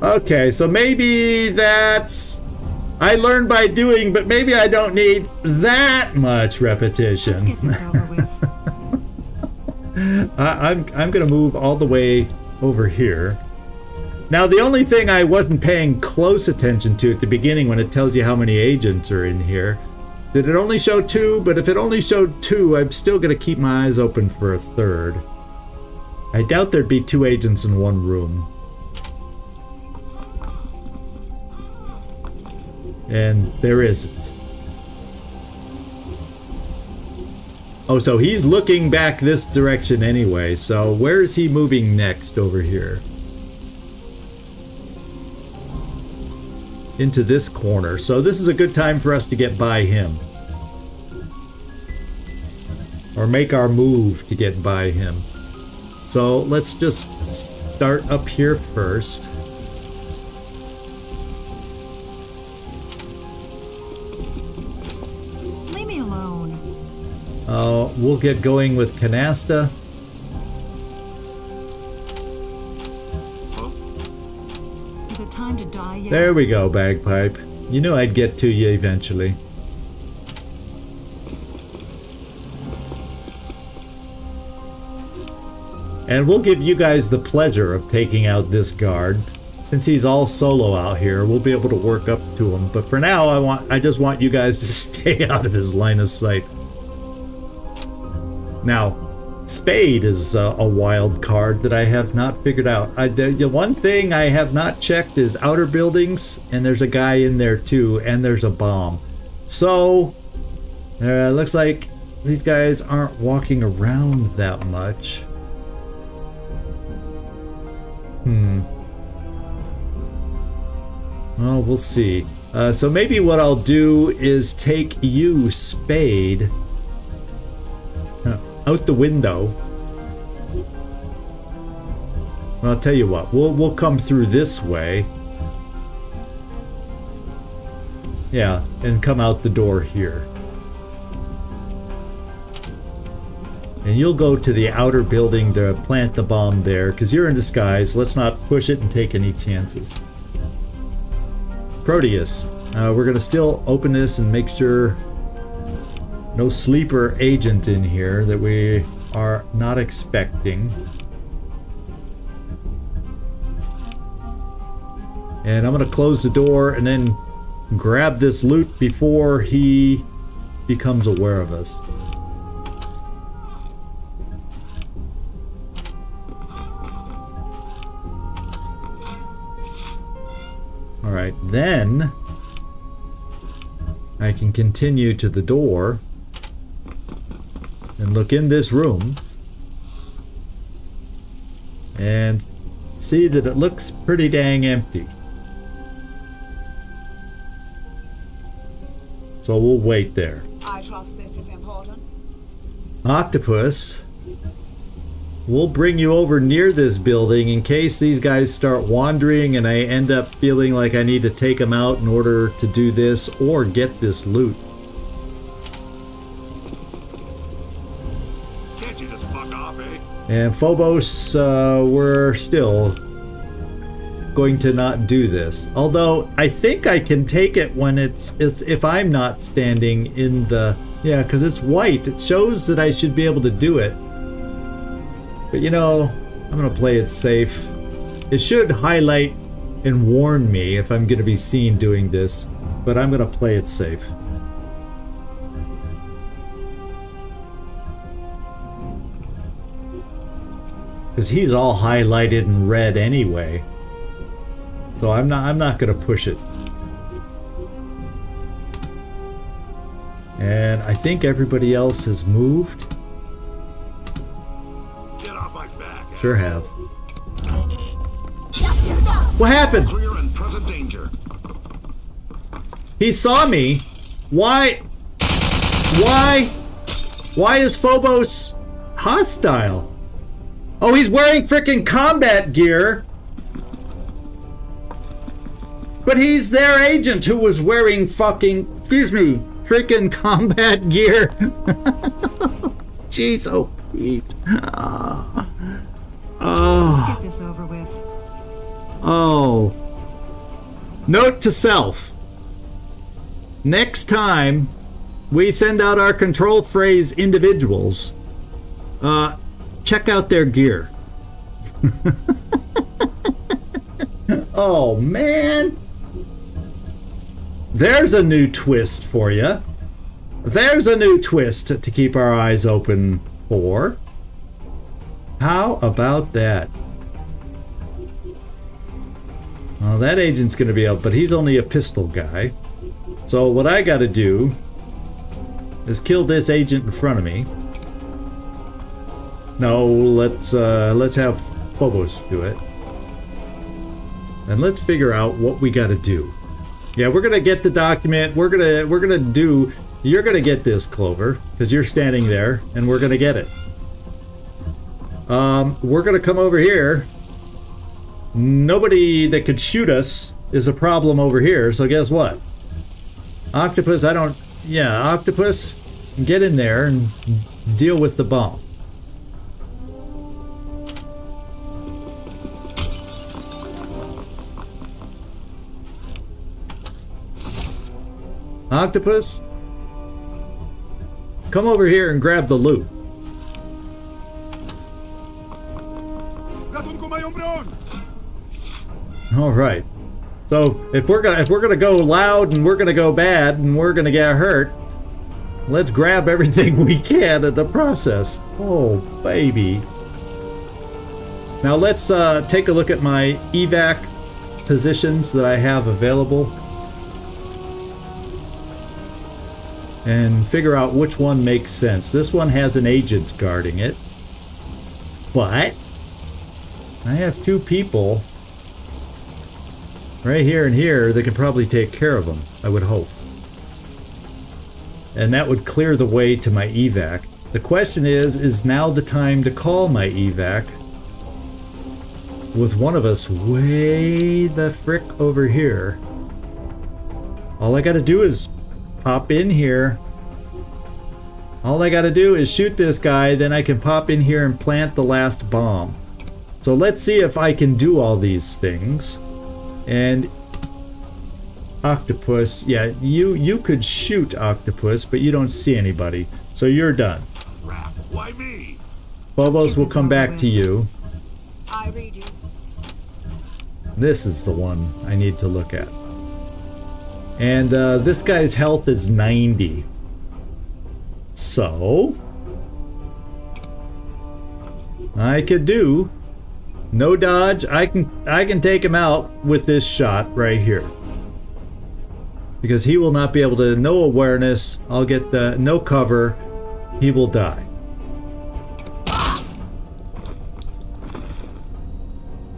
Okay, so maybe that's... I learn by doing, but maybe I don't need that much repetition. Let's get this over with. I'm gonna move all the way over here. Now, the only thing I wasn't paying close attention to at the beginning when it tells you how many agents are in here, did it only show 2? But if it only showed 2, I'm still gonna keep my eyes open for a third. I doubt there'd be 2 agents in one room. And there isn't. Oh, so he's looking back this direction anyway. So where is he moving next over here? Into this corner. So this is a good time for us to get by him. Or make our move to get by him. So let's just start up here first. Leave me alone. We'll get going with Canasta. Is it time to die yet? There we go, Bagpipe. You knew I'd get to you eventually. And we'll give you guys the pleasure of taking out this guard. Since he's all solo out here, we'll be able to work up to him. But for now, I just want you guys to stay out of his line of sight. Now, Spade is a wild card that I have not figured out. The one thing I have not checked is outer buildings, and there's a guy in there too, and there's a bomb. So, looks like these guys aren't walking around that much. Well, we'll see. So maybe what I'll do is take you, Spade, out the window. Well, I'll tell you what. We'll come through this way. Yeah, and come out the door here. And you'll go to the outer building to plant the bomb there, because you're in disguise. Let's not push it and take any chances. Proteus, we're going to still open this and make sure no sleeper agent in here that we are not expecting. And I'm going to close the door and then grab this loot before he becomes aware of us. Alright, then I can continue to the door and look in this room and see that it looks pretty dang empty. So we'll wait there. I trust this is important. Octopus, we'll bring you over near this building in case these guys start wandering and I end up feeling like I need to take them out in order to do this or get this loot. Can't you just fuck off, eh? And Phobos, we're still going to not do this. Although I think I can take it when it's if I'm not standing in the... Yeah, because it's white. It shows that I should be able to do it. But you know, I'm going to play it safe. It should highlight and warn me if I'm going to be seen doing this. But I'm going to play it safe. Because he's all highlighted in red anyway. So I'm not going to push it. And I think everybody else has moved. Get off my back. Sure have. What happened? Clear and present danger. He saw me. Why? Why is Phobos hostile? Oh, he's wearing frickin' combat gear. But he's their agent who was wearing fucking, excuse me, frickin' combat gear. Jeez, oh, Pete. Let's get this over with. Oh. Note to self. Next time we send out our control phrase individuals, check out their gear. Oh, man. There's a new twist for you. There's a new twist to keep our eyes open for. How about that? Well, that agent's going to be out, but he's only a pistol guy. So what I got to do is kill this agent in front of me. No, let's have Phobos do it. And let's figure out what we got to do. Yeah, we're gonna get the document. We're gonna do. You're gonna get this, Clover, because you're standing there, and we're gonna get it. We're gonna come over here. Nobody that could shoot us is a problem over here. So guess what? Octopus, Octopus, get in there and deal with the bomb. Octopus, come over here and grab the loot. All right. So if we're gonna go loud and we're gonna go bad and we're gonna get hurt, let's grab everything we can in the process. Oh baby. Now let's take a look at my evac positions that I have available. And figure out which one makes sense. This one has an agent guarding it. But I have two people right here and here that can probably take care of them, I would hope. And that would clear the way to my evac. The question is now the time to call my evac with one of us way the frick over here? All I gotta do is pop in here. All I gotta do is shoot this guy, then I can pop in here and plant the last bomb. So let's see if I can do all these things. And Octopus, yeah, you could shoot Octopus, but you don't see anybody. So you're done. Crap, why me? Phobos will come back to you. I read you. This is the one I need to look at. And this guy's health is 90. So I could do no dodge. I can take him out with this shot right here. Because he will not be able to, no awareness. I'll get the no cover. He will die.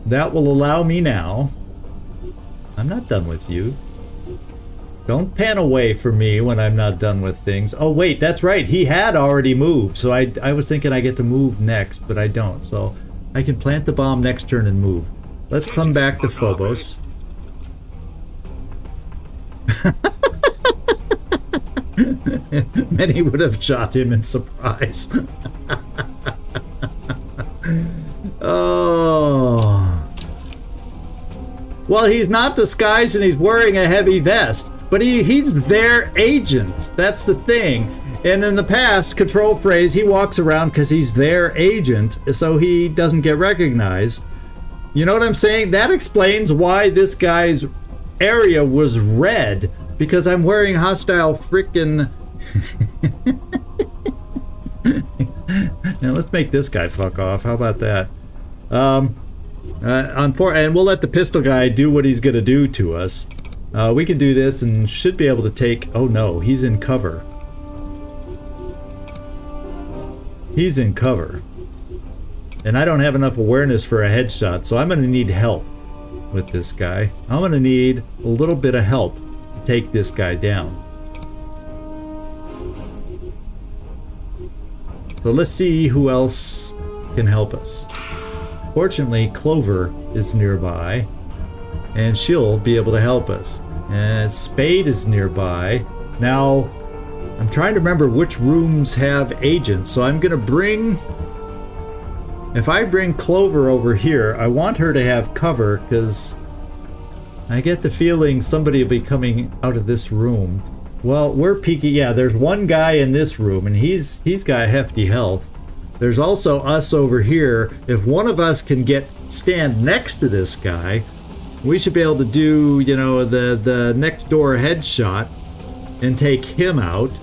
That will allow me now. I'm not done with you. Don't pan away from me when I'm not done with things. Oh wait, that's right. He had already moved. So I was thinking I get to move next, but I don't. So I can plant the bomb next turn and move. Let's come back to Phobos. Many would have shot him in surprise. Oh. Well, he's not disguised and he's wearing a heavy vest. But he's their agent. That's the thing. And in the past, control phrase, he walks around because he's their agent, so he doesn't get recognized. You know what I'm saying? That explains why this guy's area was red, because I'm wearing hostile frickin'... Now let's make this guy fuck off. How about that? And we'll let the pistol guy do what he's gonna do to us. We can do this and should be able to take... Oh no, he's in cover. He's in cover. And I don't have enough awareness for a headshot, so I'm going to need help with this guy. I'm going to need a little bit of help to take this guy down. So let's see who else can help us. Fortunately, Clover is nearby, and she'll be able to help us. And Spade is nearby. Now, I'm trying to remember which rooms have agents, so I'm gonna bring... If I bring Clover over here, I want her to have cover, because I get the feeling somebody will be coming out of this room. Well, we're peeking... Yeah, there's one guy in this room, and he's got hefty health. There's also us over here. If one of us can stand next to this guy, we should be able to do, you know, the next door headshot and take him out.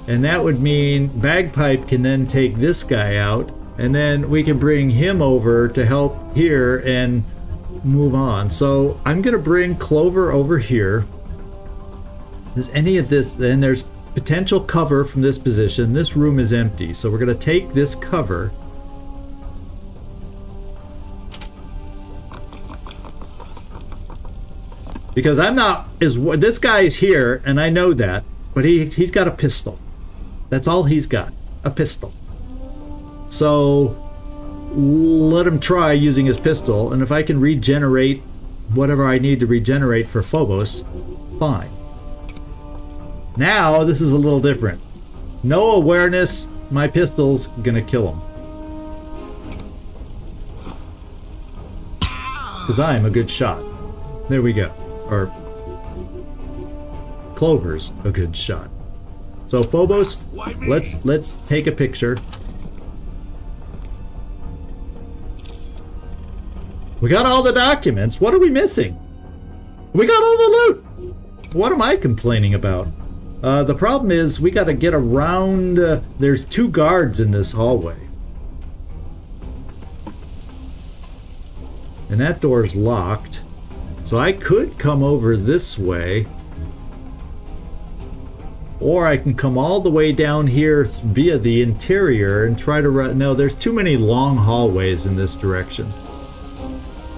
And that would mean Bagpipe can then take this guy out, and then we can bring him over to help here and move on. So I'm gonna bring Clover over here. Does any of this, then there's potential cover from this position. This room is empty, so we're gonna take this cover. Because I'm not, this guy is here, and I know that, but he's got a pistol. That's all he's got, a pistol. So let him try using his pistol, and if I can regenerate whatever I need to regenerate for Phobos, fine. Now this is a little different. No awareness, my pistol's gonna kill him. Because I'm a good shot. There we go. Or Clover's a good shot. So Phobos, let's take a picture. We got all the documents. What are we missing? We got all the loot. What am I complaining about? The problem is we got to get around. There's 2 guards in this hallway. And that door's locked. So I could come over this way. Or I can come all the way down here via the interior and try to run. No, there's too many long hallways in this direction.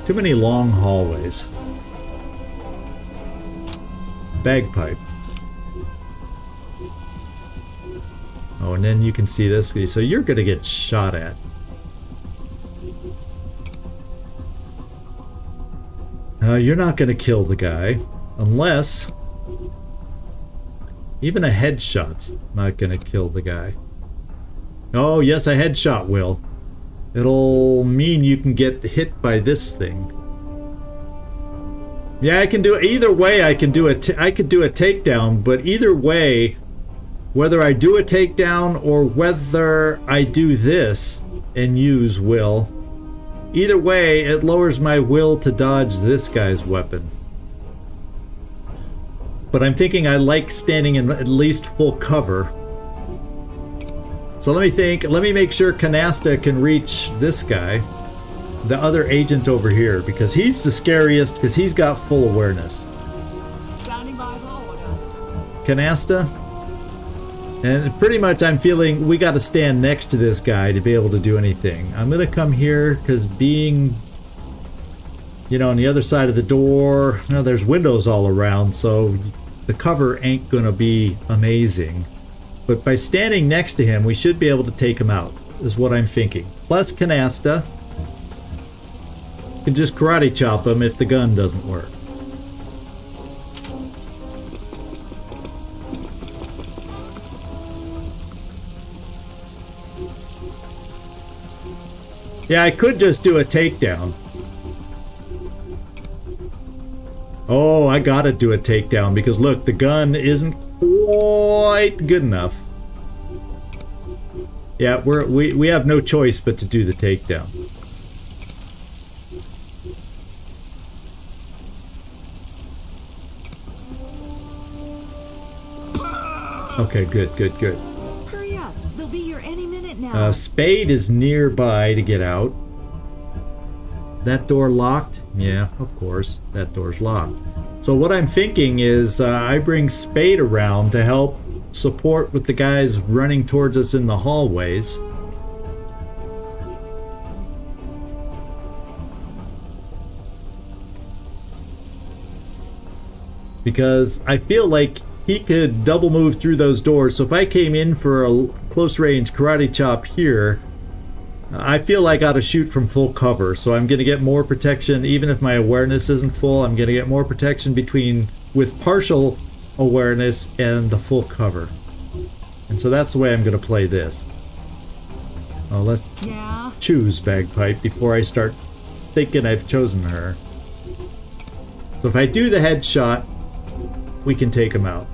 Too many long hallways. Bagpipe. Oh, and then you can see this. So you're going to get shot at. You're not going to kill the guy unless even a headshot's not going to kill the guy. Oh, yes, a headshot will. It'll mean you can get hit by this thing. Yeah, I can do it. Either way, I could do a takedown, but either way, whether I do a takedown or whether I do this and use will, either way, it lowers my will to dodge this guy's weapon. But I'm thinking I like standing in at least full cover. So let me make sure Canasta can reach this guy, the other agent over here, because he's the scariest because he's got full awareness. Standing by for orders. Canasta? And pretty much I'm feeling we got to stand next to this guy to be able to do anything. I'm going to come here because being, you know, on the other side of the door, you know, there's windows all around, so the cover ain't going to be amazing. But by standing next to him, we should be able to take him out, is what I'm thinking. Plus Canasta can just karate chop him if the gun doesn't work. Yeah, I could just do a takedown. Oh, I gotta do a takedown because look, the gun isn't quite good enough. Yeah, we have no choice but to do the takedown. Okay, good. Hurry up. They'll be here any minute now. Spade is nearby to get out. That door locked? Yeah, of course. That door's locked. So what I'm thinking is I bring Spade around to help support with the guys running towards us in the hallways. Because I feel like he could double move through those doors. So if I came in for a close range karate chop here, I feel like I ought to shoot from full cover. So I'm going to get more protection. Even if my awareness isn't full, I'm going to get more protection with partial awareness and the full cover. And so that's the way I'm going to play this. Oh, let's choose Bagpipe before I start thinking I've chosen her. So if I do the headshot, we can take him out.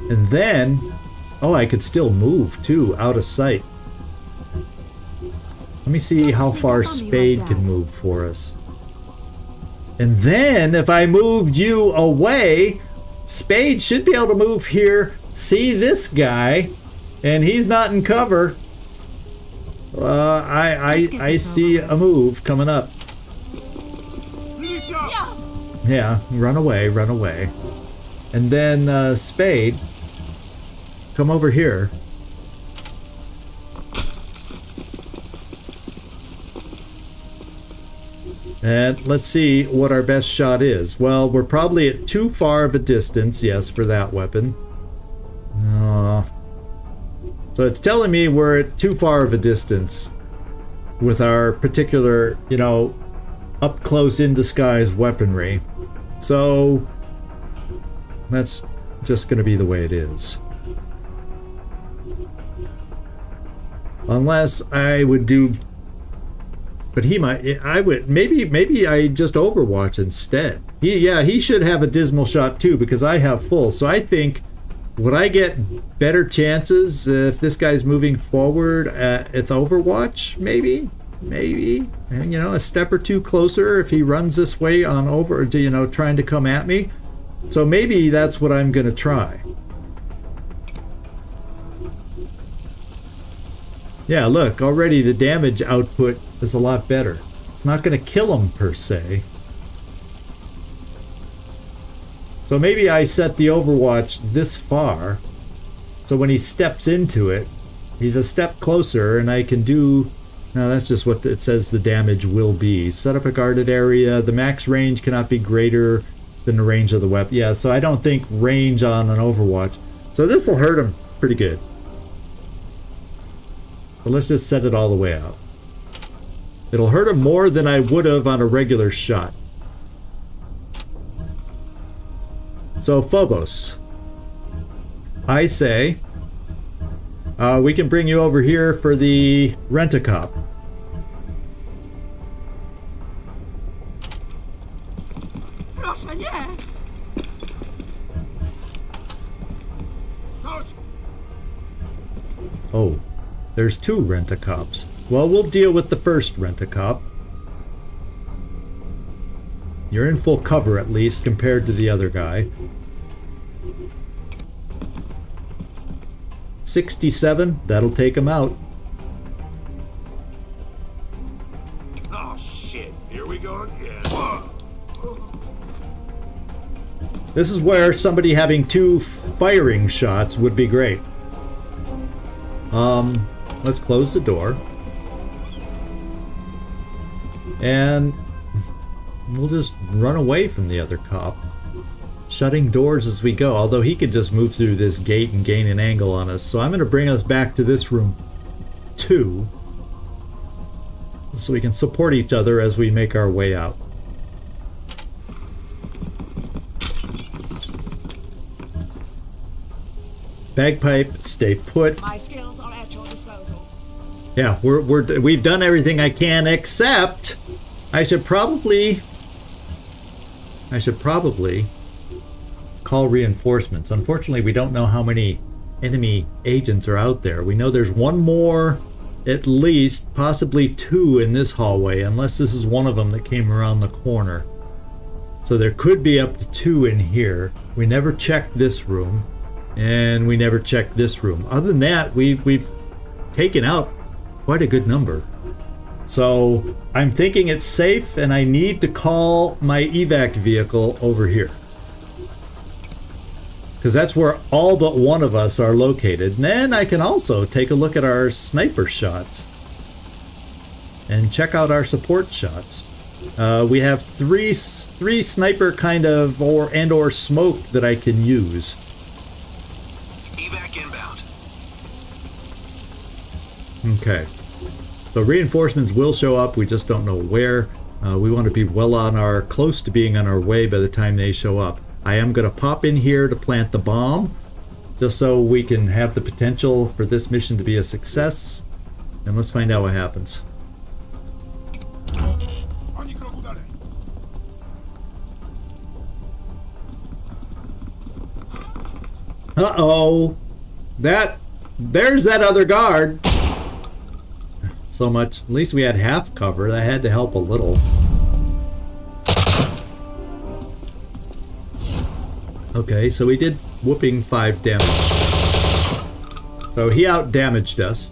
And then, oh, I could still move too, out of sight. Let me see how far Spade can move for us. And then, if I moved you away, Spade should be able to move here. See this guy, and he's not in cover. I see a move coming up. Yeah, run away, run away. And then Spade, come over here. And let's see what our best shot is. Well, we're probably at too far of a distance, yes, for that weapon. So it's telling me we're at too far of a distance with our particular, you know, up close in disguise weaponry. So that's just going to be the way it is. Unless I would do, but he might, I would, maybe I just Overwatch instead. He should have a dismal shot too, because I have full. So I think, would I get better chances if this guy's moving forward at Overwatch? Maybe, and, you know, a step or two closer if he runs this way on over, you know, trying to come at me. So maybe that's what I'm gonna try. Yeah, look, already the damage output is a lot better. It's not gonna kill him per se. So maybe I set the Overwatch this far, so when he steps into it, he's a step closer, and I can do... No, that's just what it says the damage will be. Set up a guarded area. The max range cannot be greater than the range of the weapon. Yeah, so I don't think range on an Overwatch. So this will hurt him pretty good. But let's just set it all the way out. It'll hurt him more than I would have on a regular shot. So Phobos, I say we can bring you over here for the rent-a-cop. Oh, there's two rent-a-cops. Well, we'll deal with the first rent-a-cop. You're in full cover, at least, compared to the other guy. 67, that'll take him out. Oh shit, here we go again. This is where somebody having two firing shots would be great. Let's close the door. And we'll just run away from the other cop. Shutting doors as we go, although he could just move through this gate and gain an angle on us. So I'm going to bring us back to this room 2, so we can support each other as we make our way out. Bagpipe, stay put. My skills are at your disposal. Yeah, we've done everything I can, except I should probably call reinforcements. Unfortunately, we don't know how many enemy agents are out there. We know there's one more, at least, possibly 2 in this hallway, unless this is one of them that came around the corner. So there could be up to 2 in here. We never checked this room, and we never checked this room. Other than that, we've taken out quite a good number. So I'm thinking it's safe, and I need to call my evac vehicle over here, because that's where all but one of us are located. And then I can also take a look at our sniper shots and check out our support shots. We have three sniper kind of or smoke that I can use. Evac inbound. Okay. So reinforcements will show up, we just don't know where. We want to be close to being on our way by the time they show up. I am going to pop in here to plant the bomb, just so we can have the potential for this mission to be a success. And let's find out what happens. Uh-oh. There's that other guard. So much. At least we had half cover. That had to help a little. Okay, so we did whooping 5 damage. So he out-damaged us.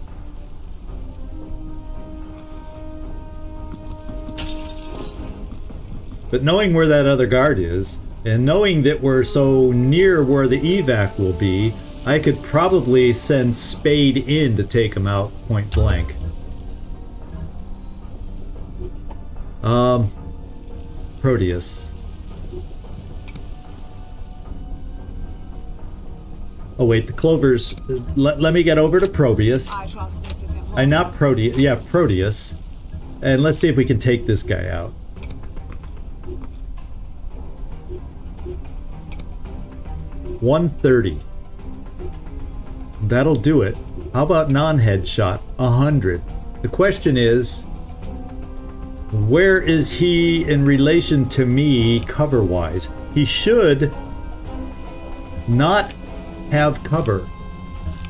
But knowing where that other guard is, and knowing that we're so near where the evac will be, I could probably send Spade in to take him out point blank. Proteus. Oh wait, the Clovers. Let me get over to Proteus. I trust this is important. Not Proteus. Yeah, Proteus. And let's see if we can take this guy out. $130. That'll do it. How about non-headshot? 100. The question is, where is he in relation to me cover-wise? He should not have cover.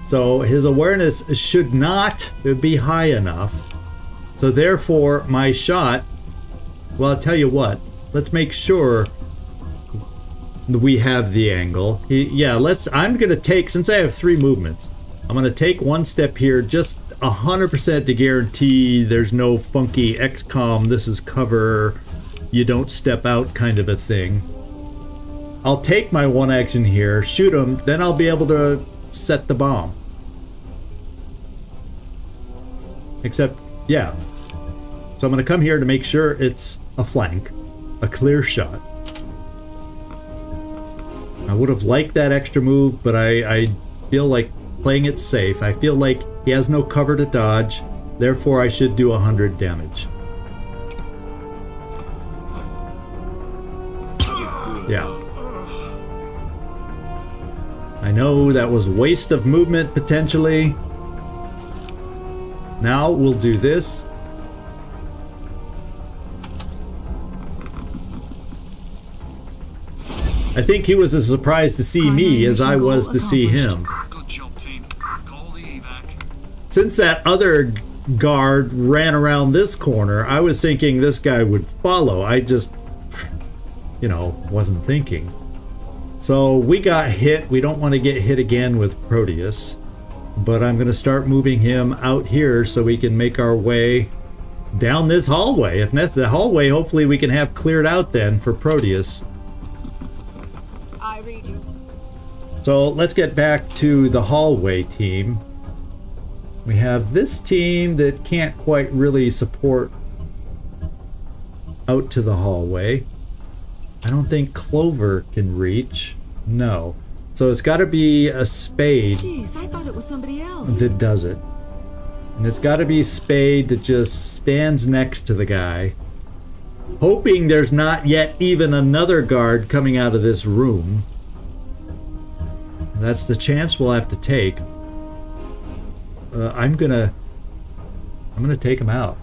So his awareness should not be high enough. So therefore, my shot, well, I'll tell you what. Let's make sure we have the angle. I'm gonna take, since I have 3 movements, I'm gonna take 1 step here, just 100% to guarantee there's no funky XCom, this is cover, you don't step out kind of a thing. I'll take my 1 action here, shoot him, then I'll be able to set the bomb. Except, yeah. So I'm gonna come here to make sure it's a flank, a clear shot. I would have liked that extra move, but I feel like playing it safe. I feel like he has no cover to dodge, therefore I should do 100 damage. Yeah. I know that was waste of movement potentially. Now we'll do this. I think he was as surprised to see me as I was to see him. Good job, team. Call the evac. Since that other guard ran around this corner, I was thinking this guy would follow. I just, wasn't thinking. So we got hit. We don't want to get hit again with Proteus. But I'm going to start moving him out here so we can make our way down this hallway. If that's the hallway, hopefully we can have cleared out then for Proteus. I read you. So let's get back to the hallway team. We have this team that can't quite really support out to the hallway. I don't think Clover can reach. No. So it's got to be a Spade Jeez, I thought it was somebody else. that does it. And it's got to be Spade that just stands next to the guy, hoping there's not yet even another guard coming out of this room. That's the chance we'll have to take. I'm gonna take him out.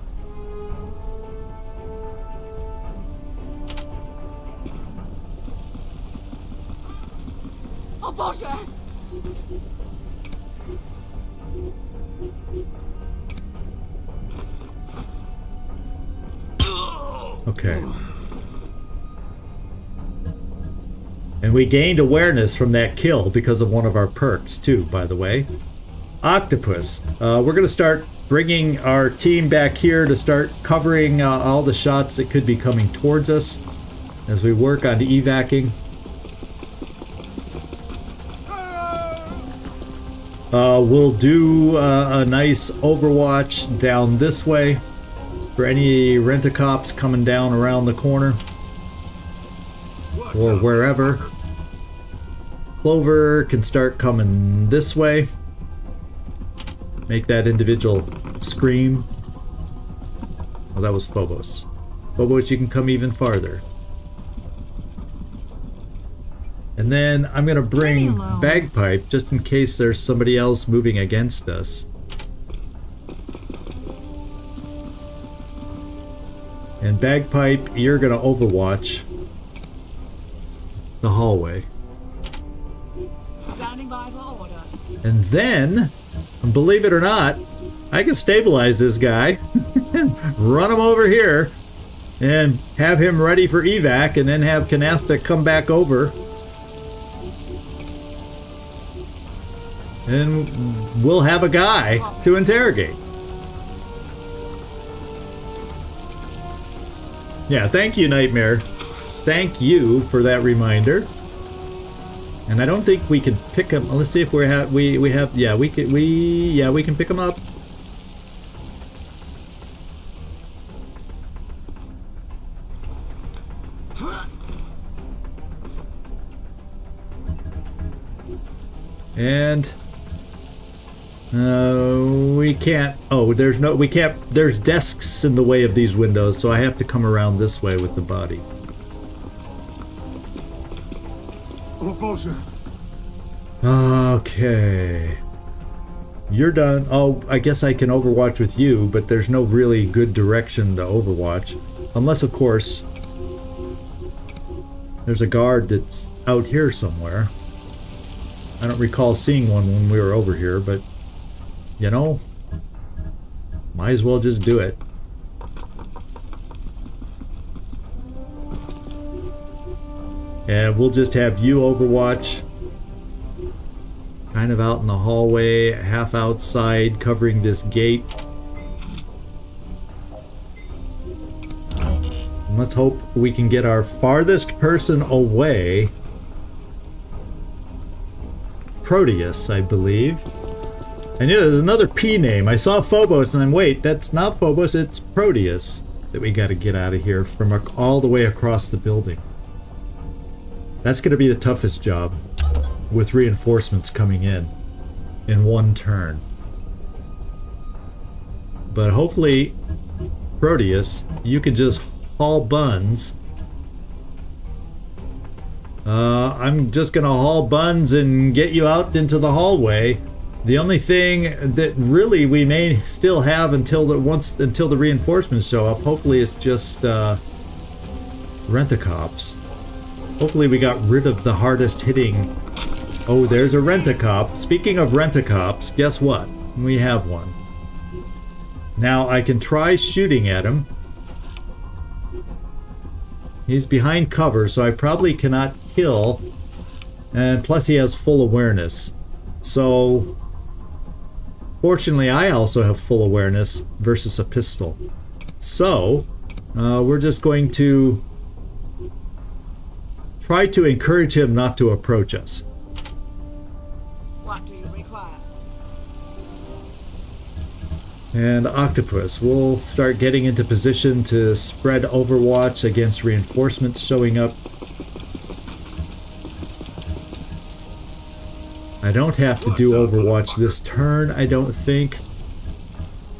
Oh, Boże! Okay. And we gained awareness from that kill because of one of our perks too, by the way. Octopus. We're going to start bringing our team back here to start covering all the shots that could be coming towards us as we work on evacing. We'll do a nice overwatch down this way for any rent-a-cops coming down around the corner or wherever. Clover can start coming this way. Make that individual scream. Oh, that was Phobos. Phobos, you can come even farther. And then I'm going to bring Bagpipe just in case there's somebody else moving against us. And Bagpipe, you're going to overwatch the hallway. Standing Standing by for orders. And then, believe it or not, I can stabilize this guy, run him over here, and have him ready for evac, and then have Canasta come back over. And we'll have a guy to interrogate. Yeah, thank you, Nightmare. Thank you for that reminder. And I don't think we can pick him. Let's see if we can pick him up. And we can't. Oh, we can't. There's desks in the way of these windows, so I have to come around this way with the body. Okay. You're done. Oh, I guess I can overwatch with you, but there's no really good direction to overwatch. Unless, of course, there's a guard that's out here somewhere. I don't recall seeing one when we were over here, but, you know, might as well just do it. And we'll just have you overwatch. Kind of out in the hallway, half outside, covering this gate. And let's hope we can get our farthest person away. Proteus, I believe. And yeah, there's another P name. I saw Phobos and I'm, wait, that's not Phobos, it's Proteus that we got to get out of here from all the way across the building. That's going to be the toughest job, with reinforcements coming in one turn. But hopefully, Proteus, you can just haul buns. I'm just going to haul buns and get you out into the hallway. The only thing that really we may still have until the reinforcements show up, hopefully it's just rent-a-cops. Hopefully we got rid of the hardest hitting. Oh, there's a rent-a-cop. Speaking of rent-a-cops, guess what? We have one. Now I can try shooting at him. He's behind cover, so I probably cannot kill. And plus he has full awareness. So, fortunately I also have full awareness versus a pistol. So, we're just going to try to encourage him not to approach us. What do you require? And Octopus, we'll start getting into position to spread Overwatch against reinforcements showing up. I don't have to do Overwatch this turn, I don't think.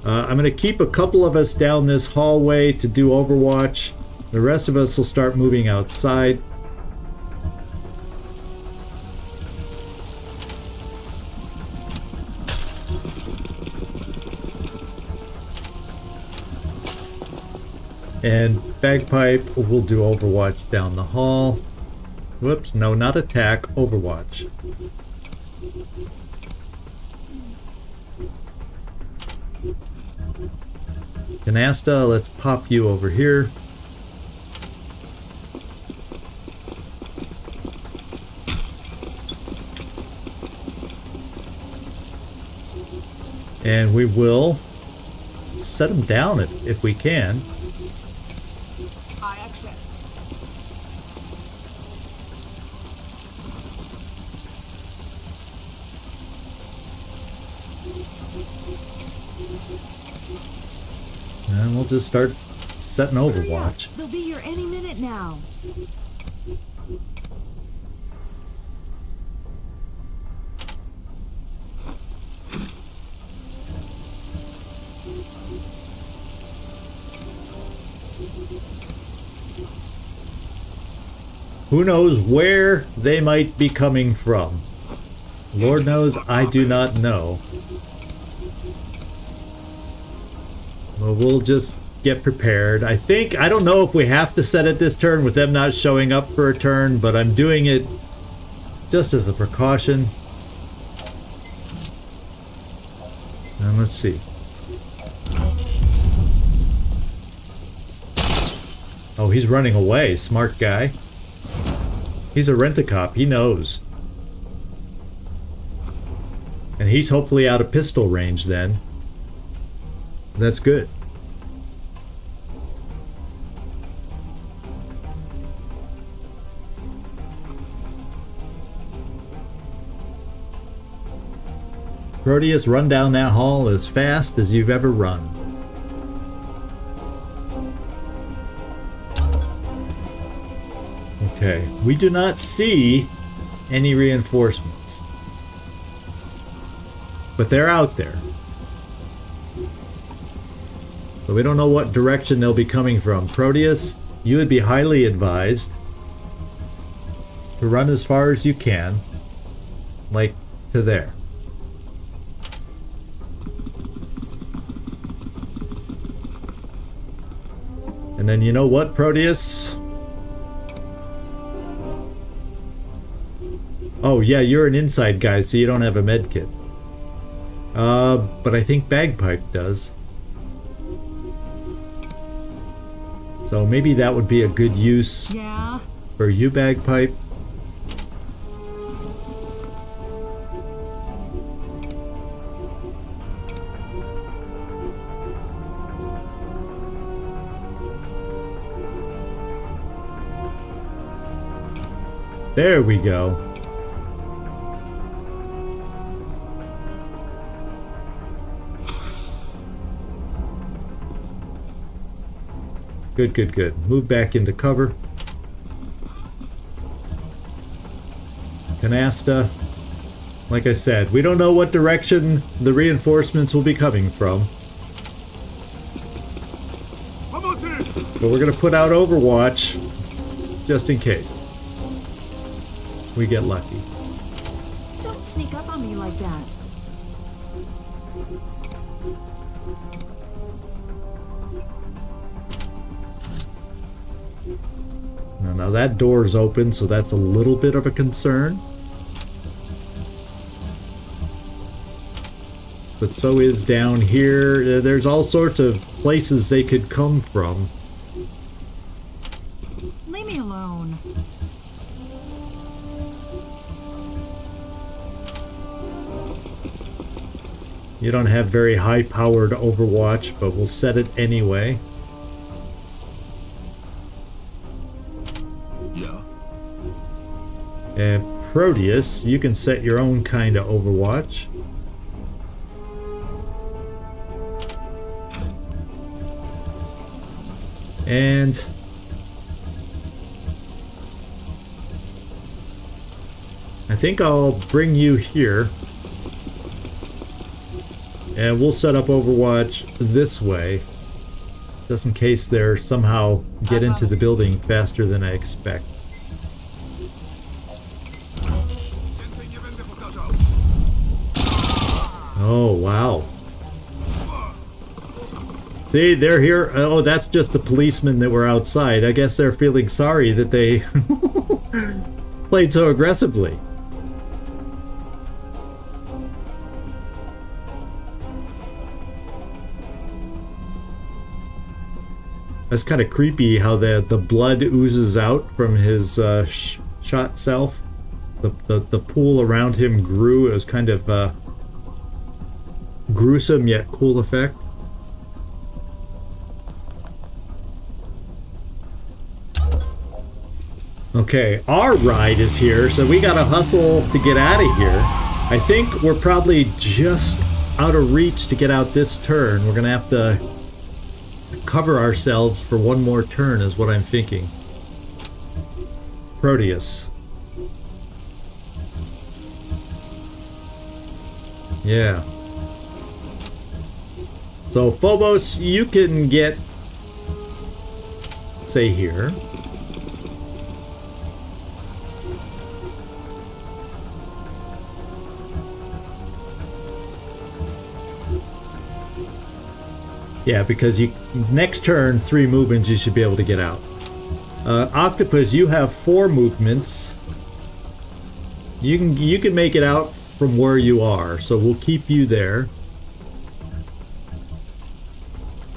I'm going to keep a couple of us down this hallway to do Overwatch. The rest of us will start moving outside. And Bagpipe will do Overwatch down the hall. Whoops, no, not attack, Overwatch. Canasta, let's pop you over here. And we will set him down if we can. I accept. And we'll just start setting Overwatch. They'll be here any minute now. Who knows where they might be coming from? Lord knows I do not know. Well, we'll just get prepared. I don't know if we have to set it this turn with them not showing up for a turn, but I'm doing it just as a precaution. Let's see. Oh, he's running away. Smart guy. He's a rent-a-cop. He knows. And he's hopefully out of pistol range then. That's good. Proteus, run down that hall as fast as you've ever run. Okay, we do not see any reinforcements. But they're out there. But we don't know what direction they'll be coming from. Proteus, you would be highly advised to run as far as you can. Like to there. And then you know what, Proteus? Oh yeah, you're an inside guy, so you don't have a med kit. But I think Bagpipe does. So maybe that would be a good use for you, Bagpipe. There we go. Good, good, good. Move back into cover. Canasta. Like I said, we don't know what direction the reinforcements will be coming from. But we're going to put out Overwatch just in case we get lucky. Don't sneak up on me like that. Now that door's open, so that's a little bit of a concern. But so is down here. There's all sorts of places they could come from. Leave me alone. You don't have very high-powered Overwatch, but we'll set it anyway. Yeah. And Proteus, you can set your own kind of Overwatch. And I think I'll bring you here. And we'll set up Overwatch this way, just in case they somehow get into the building faster than I expect. Oh, wow. See, they're here. Oh, that's just the policemen that were outside. I guess they're feeling sorry that they played so aggressively. That's kind of creepy how the blood oozes out from his shot self. The pool around him grew. It was kind of gruesome yet cool effect. Okay, our ride is here, so we gotta hustle to get out of here. I think we're probably just out of reach to get out this turn. We're gonna have to cover ourselves for one more turn is what I'm thinking. Proteus. Yeah. So Phobos, you can get, say here. Yeah, because you next turn, 3 movements, you should be able to get out. Octopus, you have 4 movements. You can make it out from where you are, so we'll keep you there.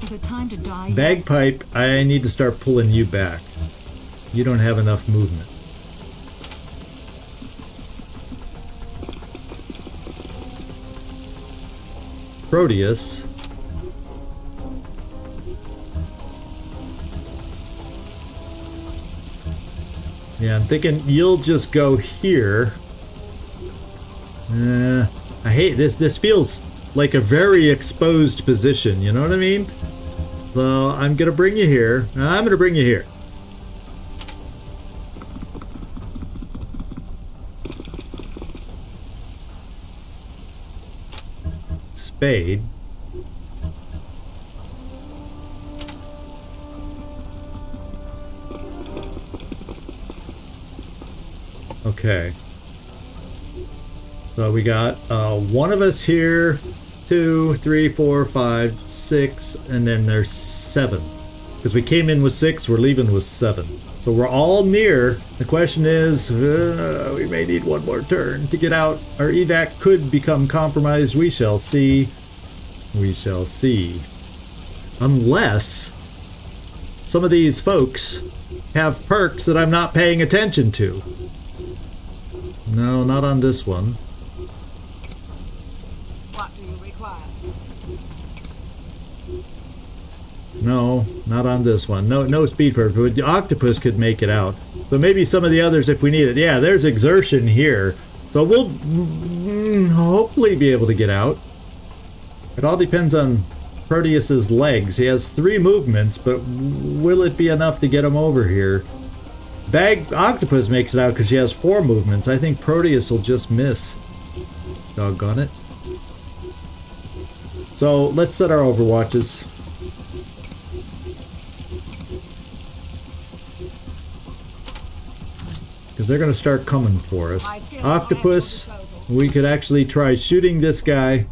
Is it time to die yet? Bagpipe, I need to start pulling you back. You don't have enough movement. Proteus. Yeah, I'm thinking you'll just go here. I hate this. This feels like a very exposed position, you know what I mean? So I'm gonna bring you here. I'm gonna bring you here. Spade. Okay. So we got one of us here, 2, 3, 4, 5, 6, and then there's 7. Because we came in with 6, we're leaving with 7. So we're all near. The question is, we may need one more turn to get out. Our evac could become compromised. We shall see. We shall see. Unless some of these folks have perks that I'm not paying attention to. No, not on this one. What do you require? No, not on this one. No speed perk. But the octopus could make it out. So maybe some of the others if we need it. Yeah, there's exertion here. So we'll hopefully be able to get out. It all depends on Proteus's legs. He has 3 movements, but will it be enough to get him over here? Octopus makes it out because she has 4 movements. I think Proteus will just miss. Doggone it. So let's set our overwatches. Because they're going to start coming for us. Octopus, we could actually try shooting this guy.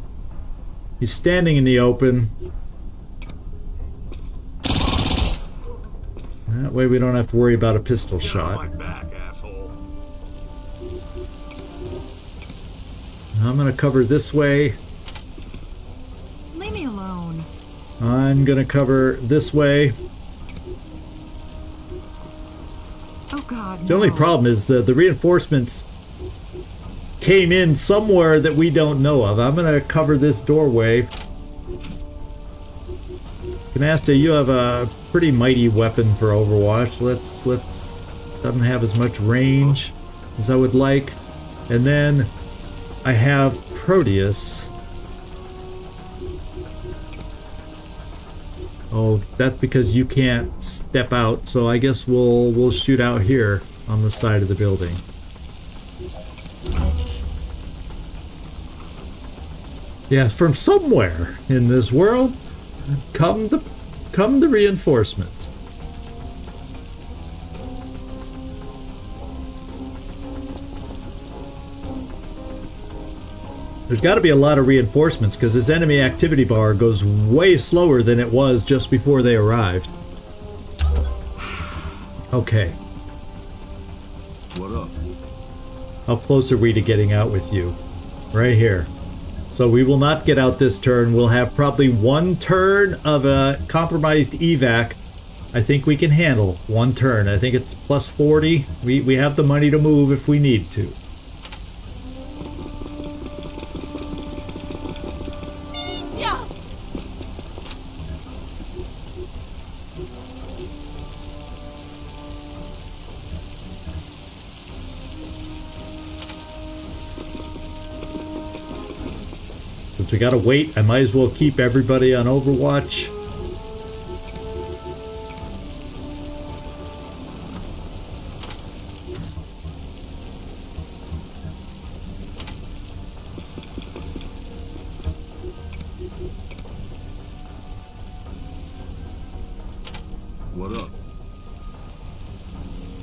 He's standing in the open. That way we don't have to worry about a pistol shot. Get on my back, asshole. I'm going to cover this way. Leave me alone. I'm going to cover this way. Oh God, The only no. problem is the reinforcements came in somewhere that we don't know of. I'm going to cover this doorway. Canasta, you have a pretty mighty weapon for Overwatch. Let's doesn't have as much range as I would like. And then I have Proteus. Oh, that's because you can't step out, so I guess we'll shoot out here on the side of the building. Yeah, from somewhere in this world come the reinforcements. There's got to be a lot of reinforcements because this enemy activity bar goes way slower than it was just before they arrived. Okay. What up? How close are we to getting out with you? Right here. So we will not get out this turn. We'll have probably 1 turn of a compromised evac. I think we can handle 1 turn. I think it's plus 40. We have the money to move if we need to. Since we gotta wait, I might as well keep everybody on Overwatch. What up?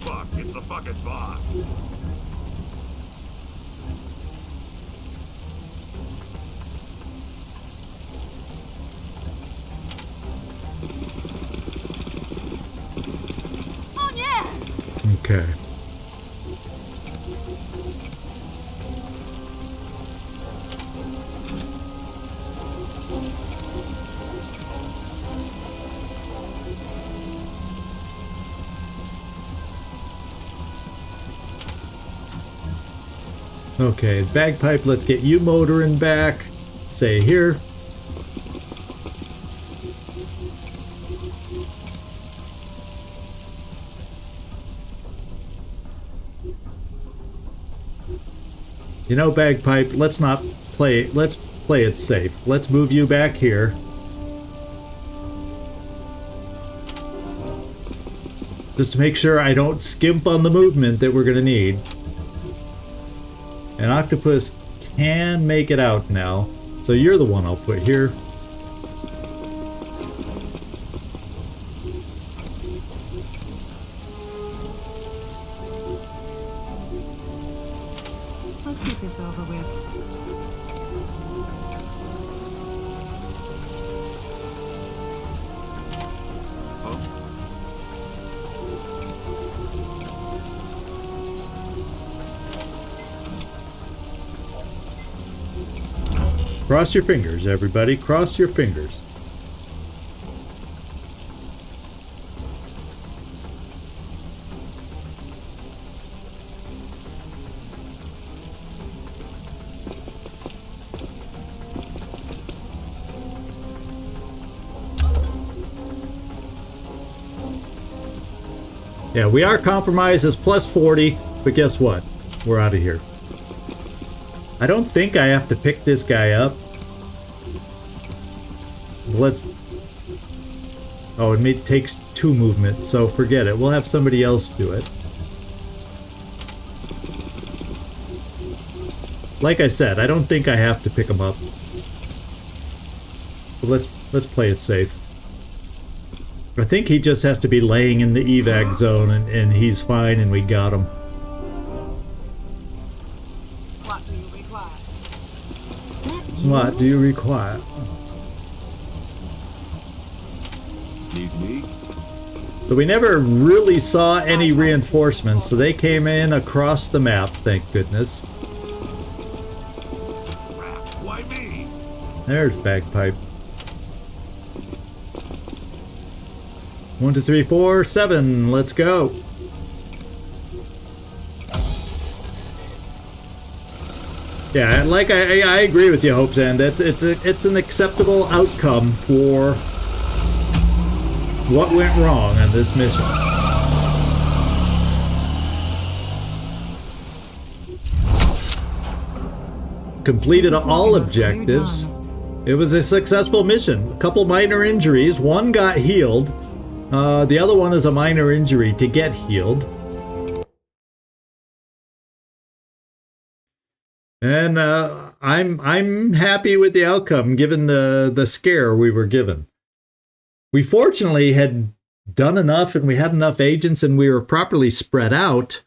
Fuck, it's the fucking boss. Okay. Okay, bagpipe, let's get you motoring back. Say here. You know, bagpipe, let's not play, let's play it safe. Let's move you back here. Just to make sure I don't skimp on the movement that we're going to need. And Octopus can make it out now. So you're the one I'll put here. Let's get this over with. Cross your fingers, everybody. Cross your fingers. Yeah, we are compromised as plus 40, but guess what? We're out of here. I don't think I have to pick this guy up. Let's... Oh, it takes 2 movement, so forget it. We'll have somebody else do it. Like I said, I don't think I have to pick him up. But let's play it safe. I think he just has to be laying in the evac zone and he's fine and we got him. What do you require? What do you require? Need me? So we never really saw any reinforcements, so they came in across the map, thank goodness. Why me? There's bagpipe. 1, 2, 3, 4, 7. Let's go. Yeah, like I agree with you, Hope's End. It's an acceptable outcome for what went wrong on this mission. Completed all objectives. It was a successful mission. A couple minor injuries. One got healed. The other one is a minor injury to get healed. And I'm happy with the outcome given the scare we were given. We fortunately had done enough and we had enough agents and we were properly spread out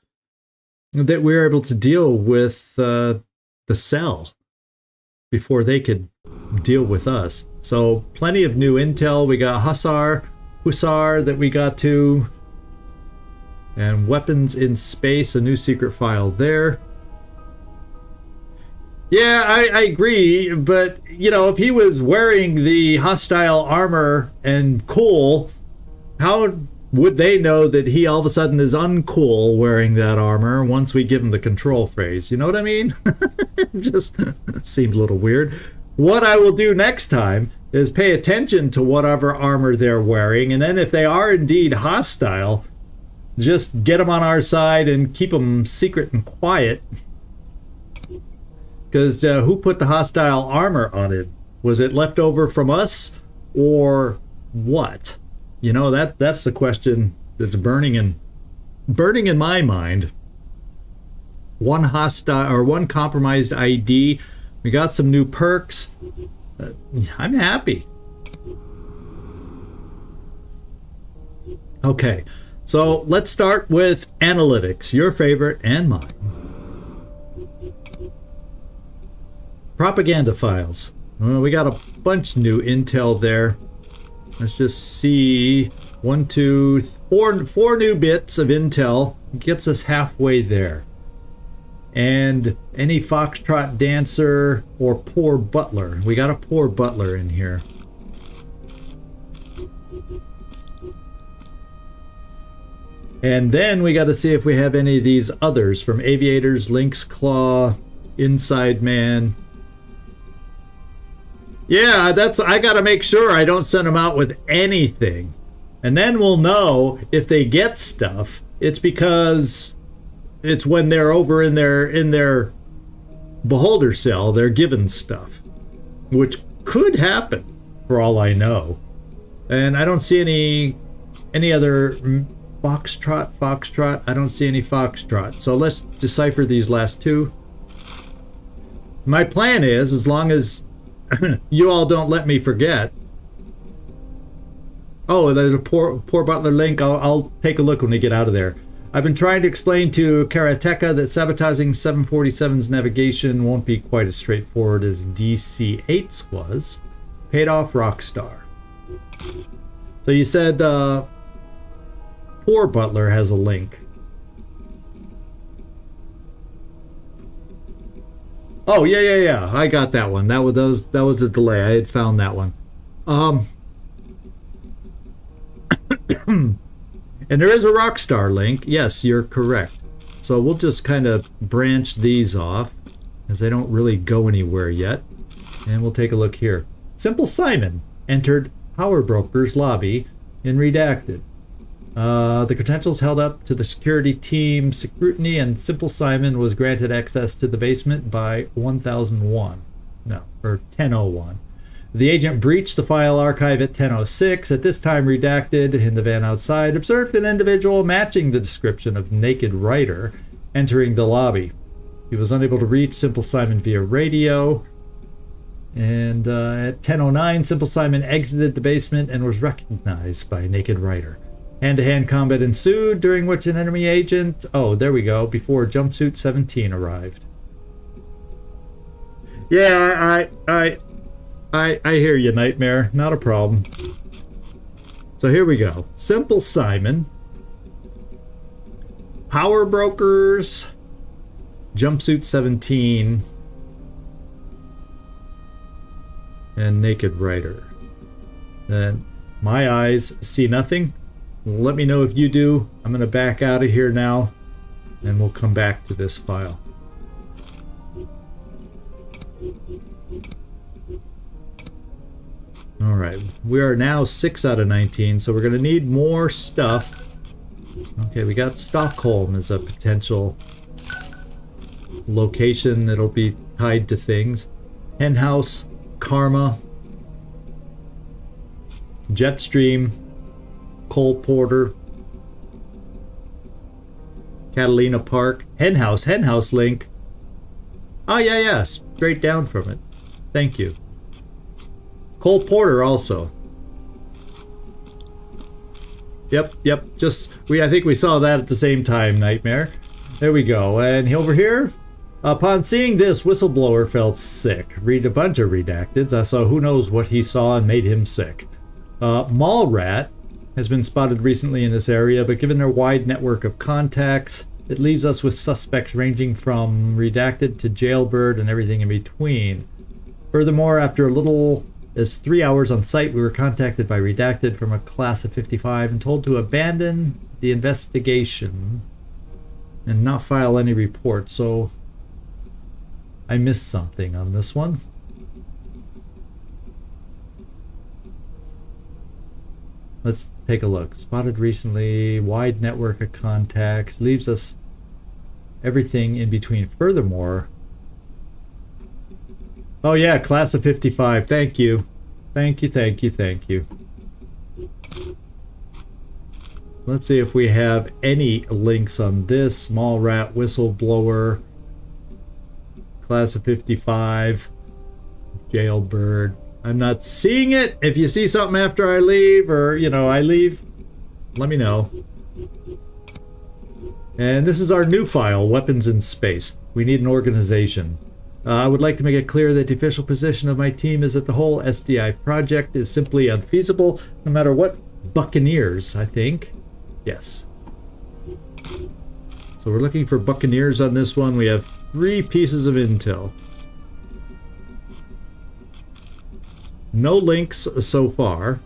that we were able to deal with the cell before they could deal with us. So plenty of new intel. We got Hussar that we got to, and weapons in space, a new secret file there. Yeah, I agree, but you know, if he was wearing the hostile armor and cool, how would they know that he all of a sudden is uncool wearing that armor once we give him the control phrase? You know what I mean? It just seemed a little weird. What I will do next time is pay attention to whatever armor they're wearing, and then if they are indeed hostile, just get them on our side and keep them secret and quiet. Because who put the hostile armor on it? Was it left over from us, or what? You know, that's the question that's burning in my mind. One hostile or one compromised ID. We got some new perks. I'm happy. Okay, so let's start with analytics, your favorite and mine. Propaganda files. Well, we got a bunch of new intel there. Let's just see. 1, 2, 4 new bits of intel. Gets us halfway there. And any foxtrot dancer or poor butler. We got a poor butler in here. And then we got to see if we have any of these others from aviators, lynx claw, Inside man. Yeah, I gotta make sure I don't send them out with anything. And then we'll know if they get stuff. It's because it's when they're over in their beholder cell, they're given stuff. Which could happen, for all I know. And I don't see any other foxtrot. I don't see any foxtrot. So let's decipher these last two. My plan is, as long as you all don't let me forget. Oh, there's a poor Butler link. I'll take a look when we get out of there. I've been trying to explain to Karateka that sabotaging 747's navigation won't be quite as straightforward as DC-8's was. Paid off Rockstar. So you said poor Butler has a link. Oh, yeah. I got that one. That was a delay. I had found that one. And there is a Rockstar link. Yes, you're correct. So we'll just kind of branch these off, as they don't really go anywhere yet. And we'll take a look here. Simple Simon entered Power Broker's lobby in Redacted. The credentials held up to the security team's scrutiny, and Simple Simon was granted access to the basement by 1001. No, or 1001. The agent breached the file archive at 1006. At this time, Redacted, in the van outside, observed an individual matching the description of Naked Writer entering the lobby. He was unable to reach Simple Simon via radio. And at 1009, Simple Simon exited the basement and was recognized by Naked Writer. Hand-to-hand combat ensued, during which an enemy agent... Oh, there we go, before Jumpsuit 17 arrived. Yeah, I hear you, Nightmare. Not a problem. So here we go. Simple Simon. Power Brokers. Jumpsuit 17. And Naked Writer. And my eyes see nothing. Let me know if you do. I'm going to back out of here now, and we'll come back to this file. Alright, we are now 6 out of 19, so we're going to need more stuff. Okay, we got Stockholm as a potential location that'll be tied to things. Henhouse, Karma, Jetstream, Cole Porter, Catalina Park, Henhouse link. Oh yeah, straight down from it. Thank you. Cole Porter also. Yep. I think we saw that at the same time, Nightmare. There we go. And over here, upon seeing this, Whistleblower felt sick. Read a bunch of redacteds. So who knows what he saw and made him sick. Mall Rat has been spotted recently in this area, but given their wide network of contacts, it leaves us with suspects ranging from Redacted to Jailbird and everything in between. Furthermore, after a little as 3 hours on site, we were contacted by Redacted from a class of 55 and told to abandon the investigation and not file any report. So I missed something on this one. Let's take a look. Spotted recently, wide network of contacts, leaves us everything in between. Furthermore, oh yeah, class of 55. Thank you. Thank you. Let's see if we have any links on this. Small Rat, Whistleblower, class of 55, Jailbird. I'm not seeing it. If you see something after I leave, or, I leave, let me know. And this is our new file, Weapons in Space. We need an organization. I would like to make it clear that the official position of my team is that the whole SDI project is simply unfeasible, no matter what Buccaneers, I think. Yes. So we're looking for Buccaneers on this one. We have 3 pieces of intel. No links so far.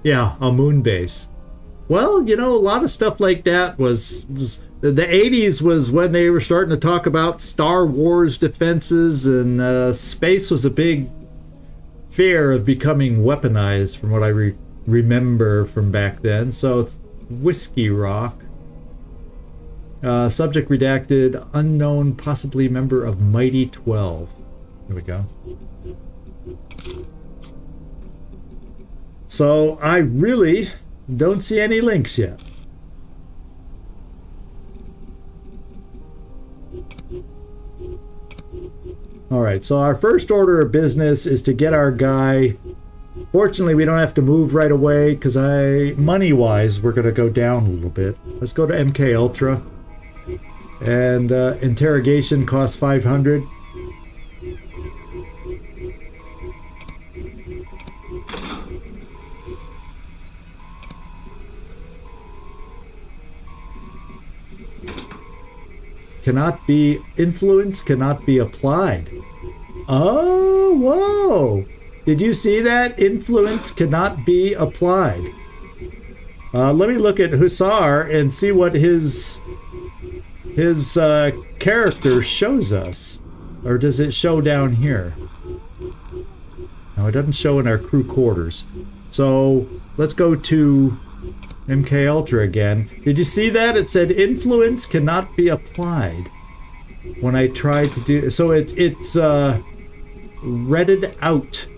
Yeah, a moon base. Well, a lot of stuff like that was the 80s was when they were starting to talk about Star Wars defenses, and space was a big fear of becoming weaponized from what I remember from back then. So it's Whiskey Rock. Subject redacted, unknown, possibly member of Mighty 12. There we go. So I really don't see any links yet. Alright, so our first order of business is to get our guy. Fortunately, we don't have to move right away because money-wise, we're going to go down a little bit. Let's go to MK Ultra. And interrogation costs 500. Influence cannot be applied. Oh, whoa. Did you see that? Influence cannot be applied. Let me look at Hussar and see what his character shows us. Or does it show down here? No, it doesn't show in our crew quarters. So let's go to MK Ultra again. Did you see that? It said influence cannot be applied when I tried to do so. It's redded out.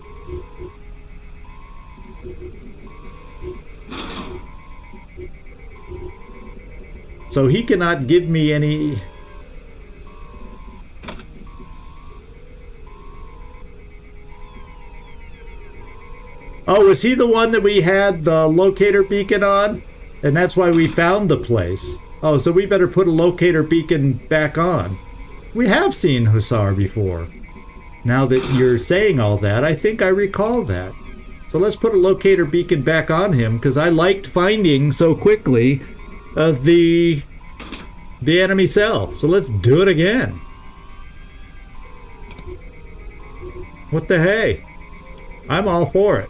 So he cannot give me any. Oh, was he the one that we had the locator beacon on? And that's why we found the place. Oh, so we better put a locator beacon back on. We have seen Hussar before. Now that you're saying all that, I think I recall that. So let's put a locator beacon back on him, because I liked finding so quickly the enemy cell. So let's do it again. What the hey? I'm all for it.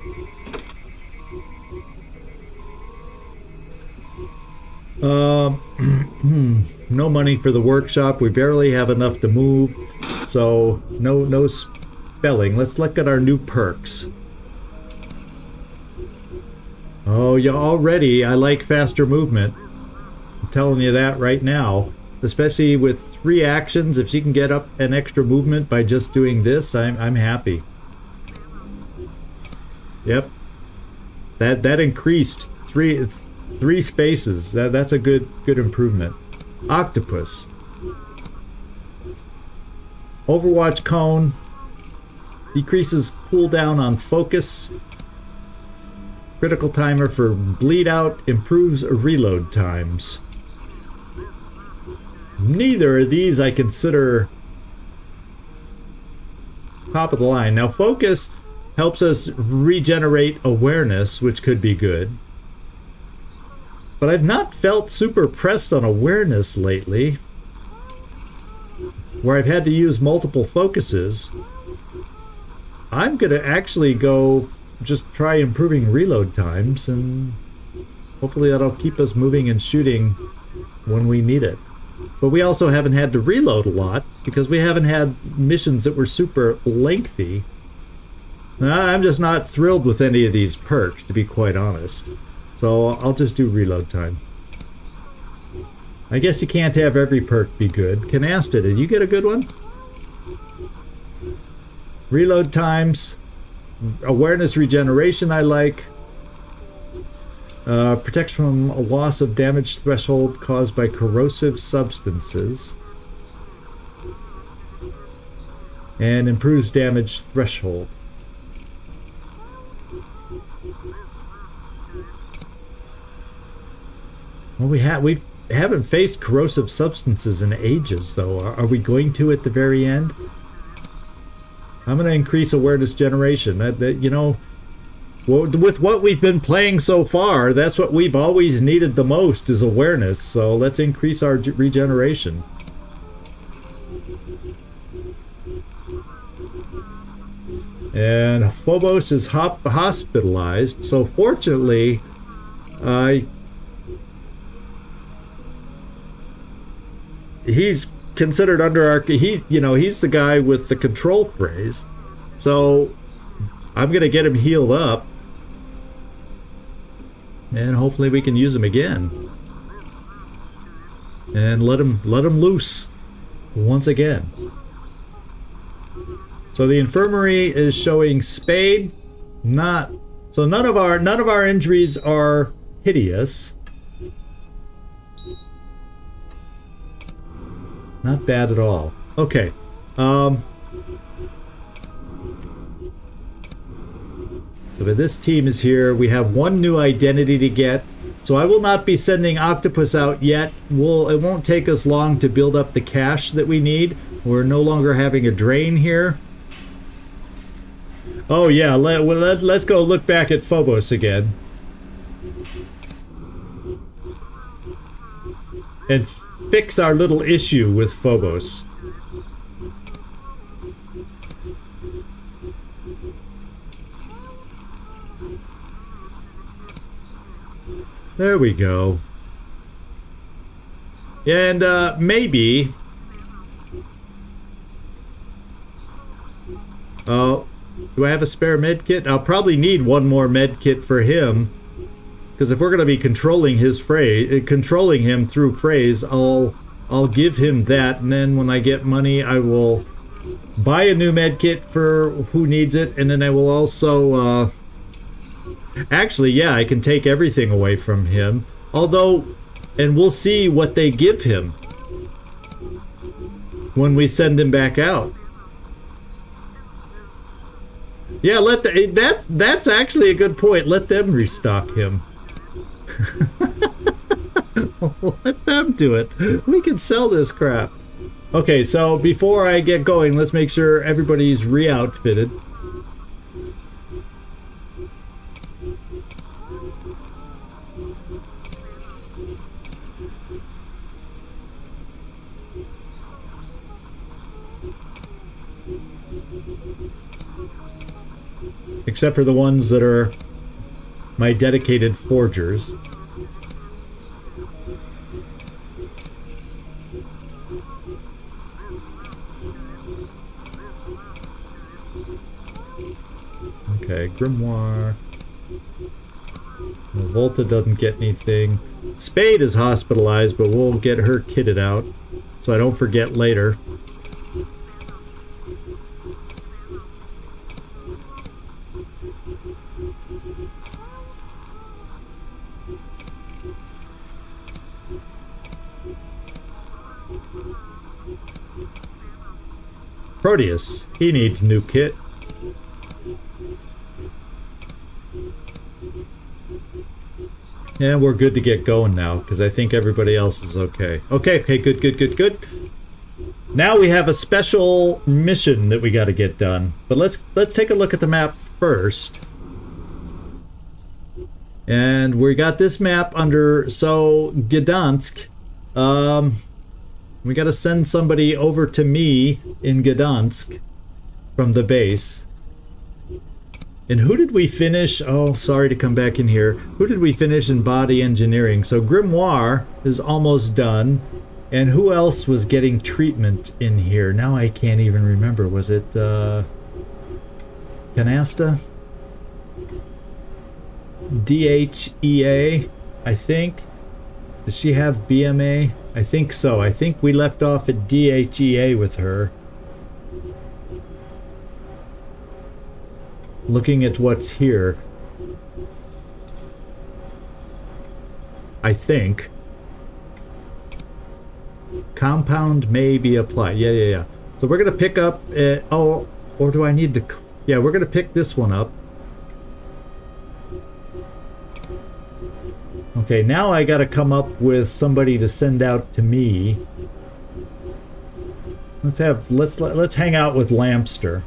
No money for the workshop. We barely have enough to move, so no spelling. Let's look at our new perks. Oh, yeah, already I like faster movement. I'm telling you that right now. Especially with 3 actions, if she can get up an extra movement by just doing this, I'm happy. Yep. That increased 3 spaces. That's a good improvement. Octopus. Overwatch cone. Decreases cooldown on focus. Critical timer for bleed out. Improves reload times. Neither of these I consider top of the line. Now focus helps us regenerate awareness, which could be good. But I've not felt super pressed on awareness lately, where I've had to use multiple focuses. I'm going to actually go just try improving reload times, and hopefully that'll keep us moving and shooting when we need it. But we also haven't had to reload a lot, because we haven't had missions that were super lengthy. I'm just not thrilled with any of these perks, to be quite honest. So I'll just do reload time. I guess you can't have every perk be good. Canasta, did you get a good one? Reload times. Awareness regeneration I like. Protects from a loss of damage threshold caused by corrosive substances. And improves damage threshold. Well, we haven't faced corrosive substances in ages, though. Are we going to at the very end? I'm going to increase awareness generation. That you know, with what we've been playing so far, that's what we've always needed the most is awareness. So let's increase our regeneration. And Phobos is hospitalized. So fortunately, he's considered under our, he's the guy with the control phrase. So I'm gonna get him healed up, and hopefully we can use him again and let him loose once again. So the infirmary is showing Spade. So none of our injuries are hideous. Not bad at all. Okay. So this team is here. We have one new identity to get. So I will not be sending Octopus out yet. It won't take us long to build up the cash that we need. We're no longer having a drain here. Oh yeah, let's go look back at Phobos again. And fix our little issue with Phobos. There we go. And maybe... Oh, do I have a spare med kit? I'll probably need one more med kit for him. Because if we're going to be controlling him through phrase, I'll give him that, and then when I get money, I will buy a new med kit for who needs it, and then I will also actually, yeah, I can take everything away from him. Although, and we'll see what they give him when we send him back out. Yeah, that's actually a good point. Let them restock him. Let them do it. We can sell this crap. Okay, so before I get going, let's make sure everybody's re-outfitted. Except for the ones that are my dedicated forgers. Okay, Grimoire. Volta doesn't get anything. Spade is hospitalized, but we'll get her kitted out so I don't forget later. Proteus, he needs new kit. And we're good to get going now, because I think everybody else is okay. Okay, good. Now we have a special mission that we got to get done. But let's take a look at the map first. And we got this map under, so Gdansk. We got to send somebody over to me in Gdansk from the base. And who did we finish? Oh, sorry to come back in here. Who did we finish in body engineering? So Grimoire is almost done. And who else was getting treatment in here? Now I can't even remember. Was it Canasta? DHEA, I think. Does she have BMA? I think so. I think we left off at DHEA with her. Looking at what's here. I think. Compound may be applied. Yeah. So we're going to pick up... oh, or do I need to... Yeah, we're going to pick this one up. Okay, now I got to come up with somebody to send out to me. Let's hang out with Lampster.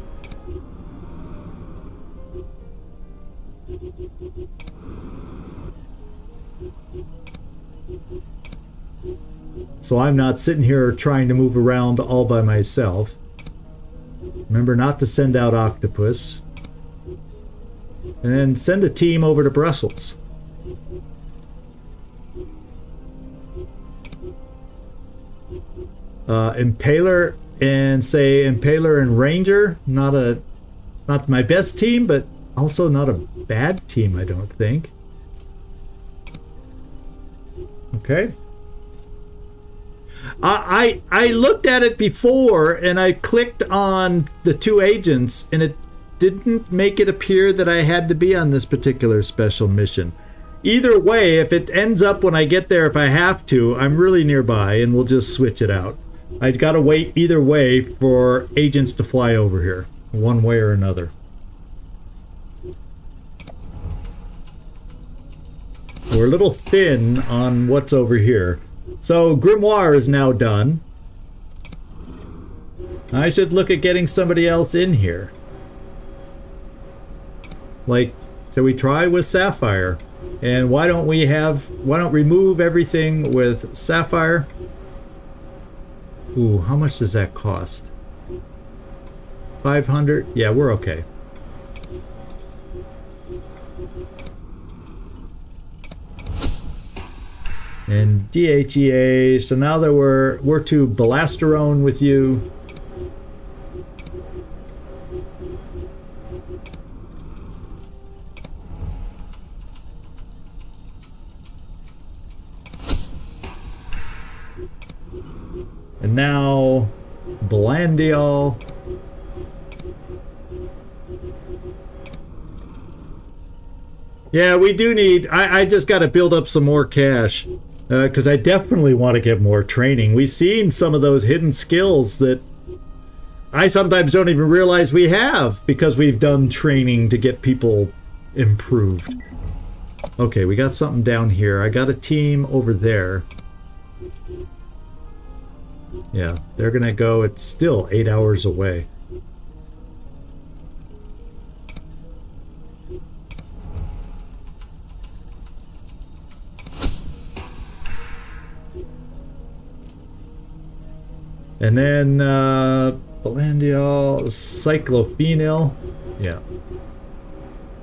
So I'm not sitting here trying to move around all by myself. Remember not to send out Octopus. And then send a team over to Brussels. Impaler and say Impaler and Ranger. Not my best team, but also not a bad team, I don't think. Okay. I looked at it before and I clicked on the 2 agents and it didn't make it appear that I had to be on this particular special mission. Either way, if it ends up when I get there, if I have to, I'm really nearby and we'll just switch it out. I've got to wait either way for agents to fly over here, one way or another. We're a little thin on what's over here. So Grimoire is now done. I should look at getting somebody else in here. Like, shall we try with Sapphire? And why don't remove everything with Sapphire? Ooh, how much does that cost? 500? Yeah, we're okay. And DHEA, so now that we're to Balasterone with you. And now Blandiol. Yeah, we do need, I just got to build up some more cash. Because I definitely want to get more training. We've seen some of those hidden skills that I sometimes don't even realize we have because we've done training to get people improved. Okay, we got something down here. I got a team over there. Yeah, they're gonna go. It's still 8 hours away. And then Blandiol, Cyclophenol. Yeah.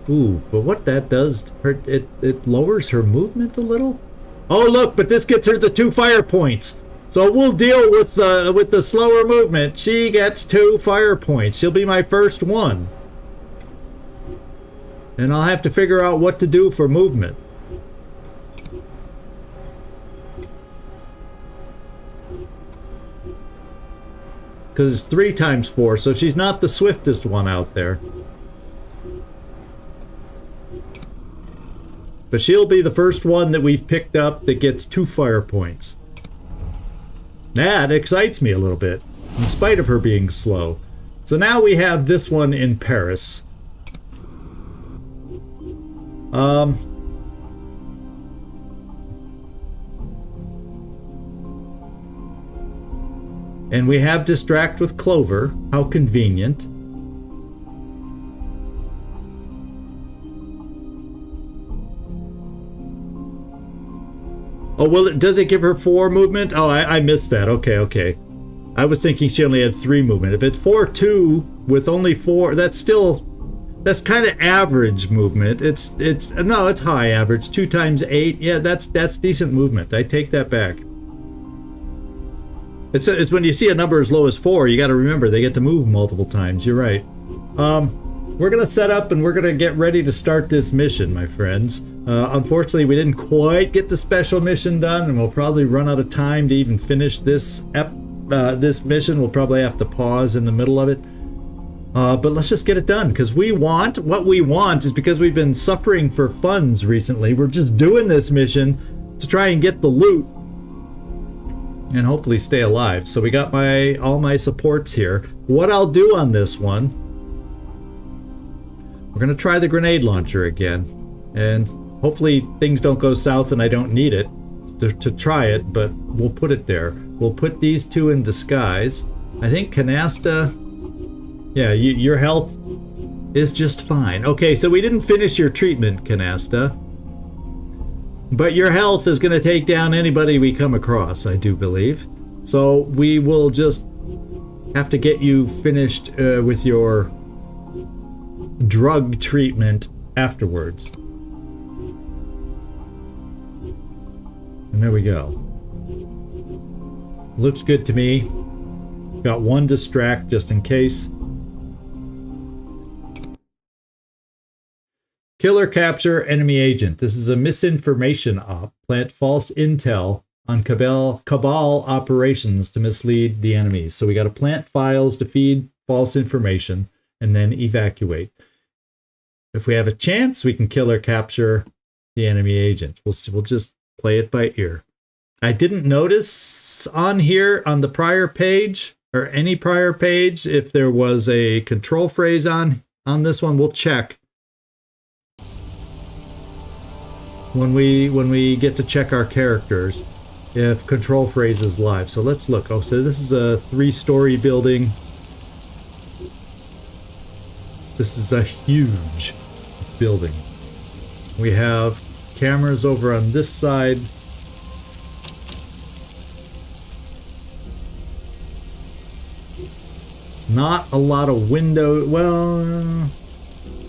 Ooh, but what that does, it lowers her movement a little. Oh look, but this gets her the 2 fire points. So we'll deal with the slower movement. She gets 2 fire points. She'll be my first one. And I'll have to figure out what to do for movement. Because it's 3 times 4, so she's not the swiftest one out there. But she'll be the first one that we've picked up that gets 2 fire points. That excites me a little bit, in spite of her being slow. So now we have this one in Paris. And we have Distract with Clover. How convenient. Oh, well, does it give her 4 movement? Oh, I missed that. Okay. I was thinking she only had 3 movement. If it's 4-2 with only 4, that's kind of average movement. No, it's high average. 2 times 8. Yeah, that's decent movement. I take that back. It's when you see a number as low as 4, you got to remember they get to move multiple times. You're right. We're gonna set up and we're gonna get ready to start this mission, my friends. Unfortunately, we didn't quite get the special mission done, and we'll probably run out of time to even finish this mission. We'll probably have to pause in the middle of it. But let's just get it done, because what we want is, because we've been suffering for funds recently, we're just doing this mission to try and get the loot and hopefully stay alive. So we got all my supports here. What I'll do on this one, we're gonna try the grenade launcher again, and hopefully things don't go south and I don't need it to try it, but we'll put it there. We'll put these 2 in disguise. I think Canasta, yeah, your health is just fine. Okay, so we didn't finish your treatment, Canasta, but your health is going to take down anybody we come across, I do believe. So we will just have to get you finished with your drug treatment afterwards. And there we go. Looks good to me. Got one distract just in case. Killer capture enemy agent. This is a misinformation op. Plant false intel on cabal operations to mislead the enemies. So we got to plant files to feed false information and then evacuate. If we have a chance, we can killer capture the enemy agent. We'll just play it by ear. I didn't notice on here on the prior page or any prior page if there was a control phrase on this one. We'll check when we get to check our characters if control phrase is live. So let's look. Oh, so this is a 3-story building. This is a huge building. We have cameras over on this side. Not a lot of window, well,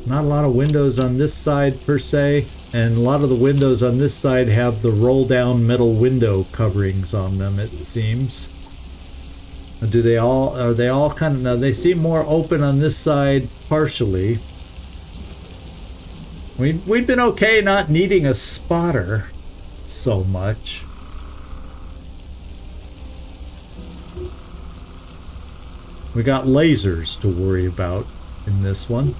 not a lot of windows on this side per se, and a lot of the windows on this side have the roll down metal window coverings on them, it seems. Are they all kind of, now they seem more open on this side partially. We've been okay not needing a spotter so much. We got lasers to worry about in this one.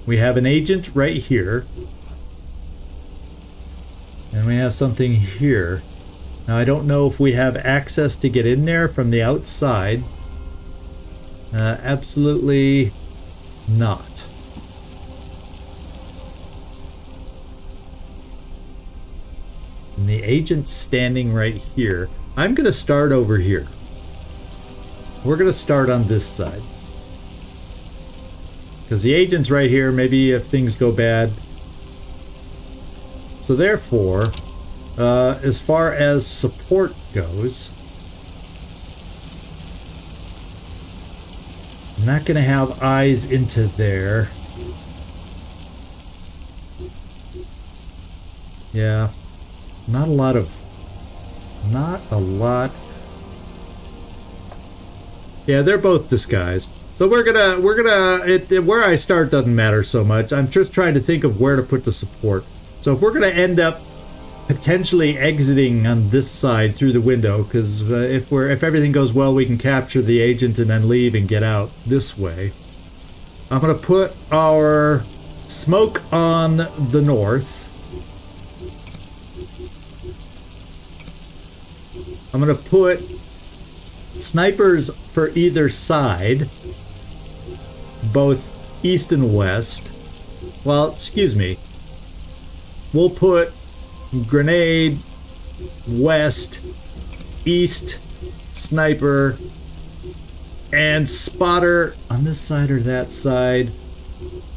We have an agent right here. And we have something here. Now I don't know if we have access to get in there from the outside. Absolutely not. And the agent's standing right here. I'm going to start over here. We're going to start on this side. Because the agent's right here, maybe if things go bad. So therefore, as far as support goes, I'm not going to have eyes into there. Yeah, not a lot. Yeah, they're both disguised. So we're gonna where I start doesn't matter so much. I'm just trying to think of where to put the support. So if we're gonna end up potentially exiting on this side through the window, because if everything goes well, we can capture the agent and then leave and get out this way. I'm gonna put our smoke on the north. I'm gonna put snipers for either side, both east and west. Well, excuse me. We'll put grenade west, east, sniper, and spotter on this side or that side.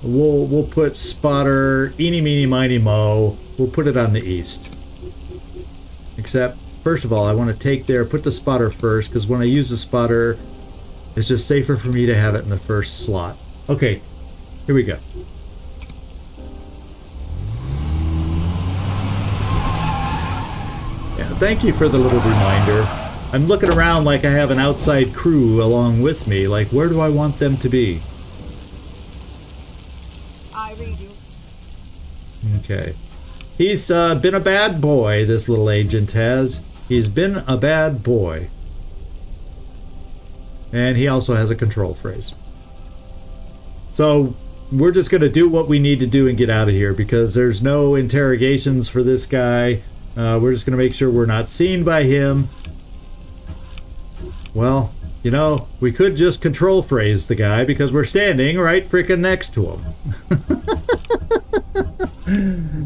We'll put spotter, eeny, meeny, miny, mo. We'll put it on the east. Except, first of all, I want to put the spotter first, because when I use the spotter, it's just safer for me to have it in the first slot. Okay, here we go. Yeah, thank you for the little reminder. I'm looking around like I have an outside crew along with me. Like, where do I want them to be? I read you. Okay. He's been a bad boy, this little agent has. He's been a bad boy. And he also has a control phrase. So we're just going to do what we need to do and get out of here, because there's no interrogations for this guy. We're just going to make sure we're not seen by him. Well, you know, we could just control phrase the guy because we're standing right freaking next to him.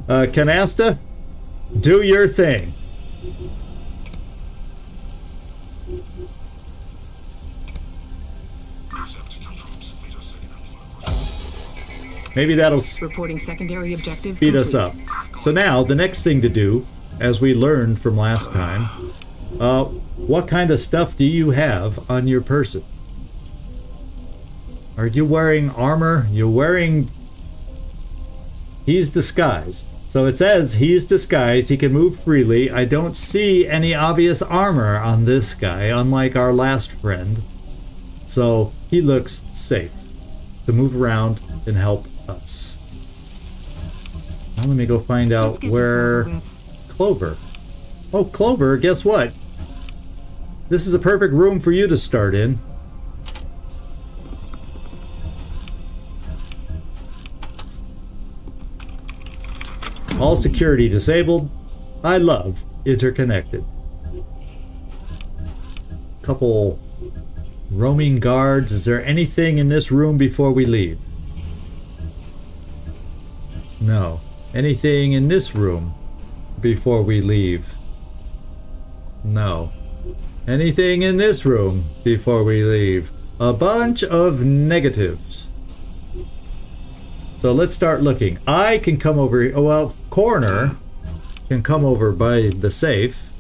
Canasta, do your thing. Maybe that'll reporting secondary objective speed us up. So now, the next thing to do, as we learned from last time, what kind of stuff do you have on your person? Are you wearing armor? You're wearing... He's disguised. So it says he's disguised, he can move freely. I don't see any obvious armor on this guy, unlike our last friend. So he looks safe to move around and help us. Now let me go find Let's out get this where over with. Clover. Oh, Clover, guess what? This is a perfect room for you to start in. All security disabled. I love interconnected. Couple roaming guards. Is there anything in this room before we leave? No. Anything in this room before we leave? No. Anything in this room before we leave? A bunch of negatives. So let's start looking. I can come over, well, Coroner can come over by the safe.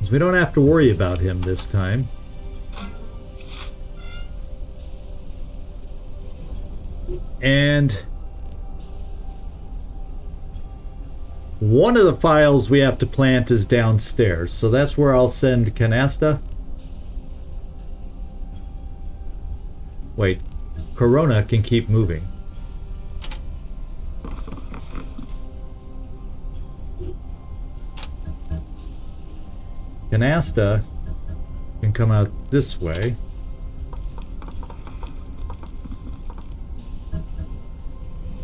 So we don't have to worry about him this time. And one of the files we have to plant is downstairs. So that's where I'll send Canasta. Wait, Corona can keep moving. Canasta can come out this way.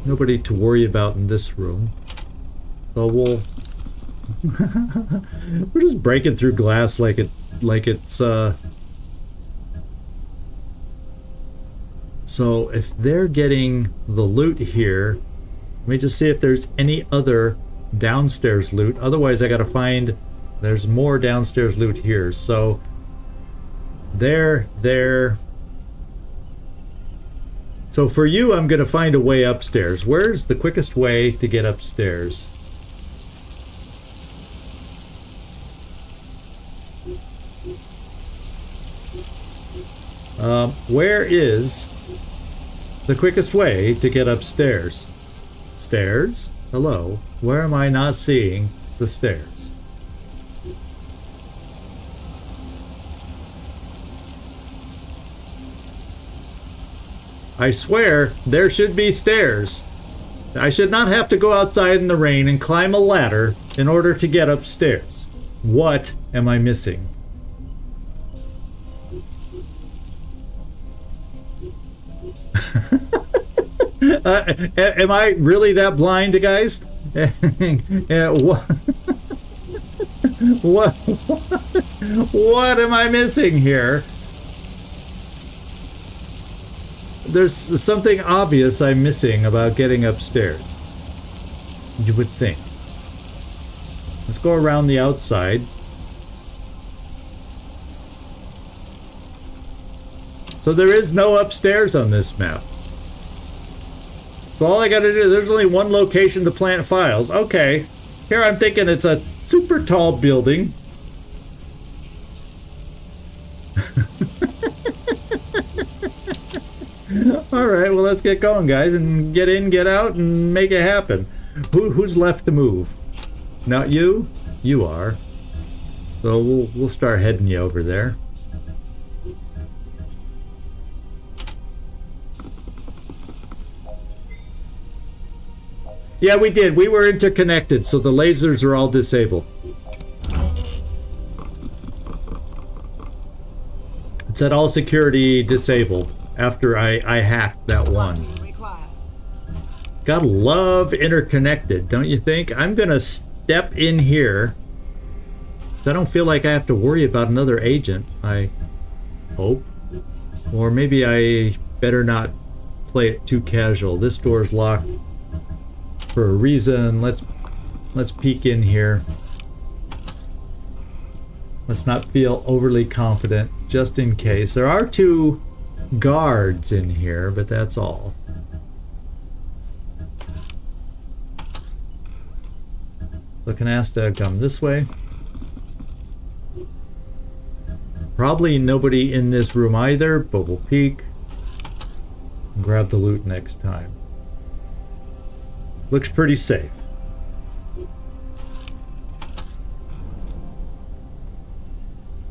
Nobody to worry about in this room. So we'll we're just breaking through glass like it's So if they're getting the loot here, let me just see if there's any other downstairs loot. Otherwise I gotta find, there's more downstairs loot here. So there. So for you, I'm gonna find a way upstairs. Where's the quickest way to get upstairs? Where is the quickest way to get upstairs? Stairs? Hello? Where am I not seeing the stairs? I swear, there should be stairs. I should not have to go outside in the rain and climb a ladder in order to get upstairs. What am I missing? Am I really that blind, guys? What am I missing here? There's something obvious I'm missing about getting upstairs. You would think. Let's go around the outside. So there is no upstairs on this map. So all I gotta do, there's only one location to plant files. Okay. Here I'm thinking it's a super tall building. Alright, well let's get going, guys, and get in, get out, and make it happen. Who's left to move? Not you? You are. So we'll start heading you over there. Yeah, we did. We were interconnected, so the lasers are all disabled. It said all security disabled after I hacked that one. Gotta love interconnected, don't you think? I'm gonna step in here. I don't feel like I have to worry about another agent, I hope. Or maybe I better not play it too casual. This door's locked for a reason. Let's peek in here. Let's not feel overly confident, just in case. There are two guards in here, but that's all. So Canasta, come this way. Probably nobody in this room either, but we'll peek and grab the loot next time. Looks pretty safe.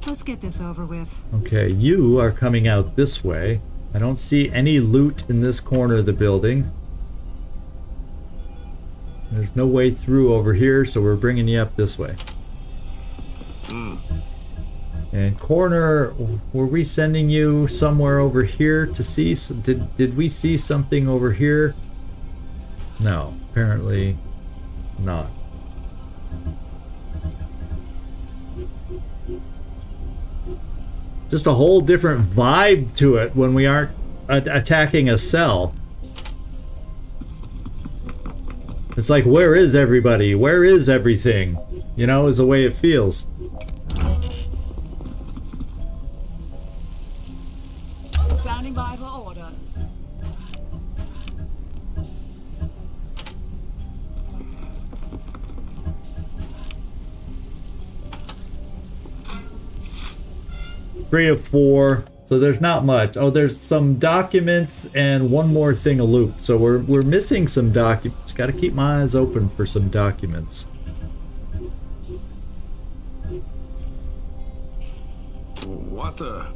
Let's get this over with. Okay, you are coming out this way. I don't see any loot in this corner of the building. There's no way through over here, so we're bringing you up this way. And corner, were we sending you somewhere over here to see? Did we see something over here? No, apparently not. Just a whole different vibe to it when we aren't attacking a cell. It's like, where is everybody? Where is everything? You know, is the way it feels. Standing by for orders. Three of four, so there's not much. Oh, there's some documents and one more thing a loop. So we're missing some documents. Got to keep my eyes open for some documents. What the?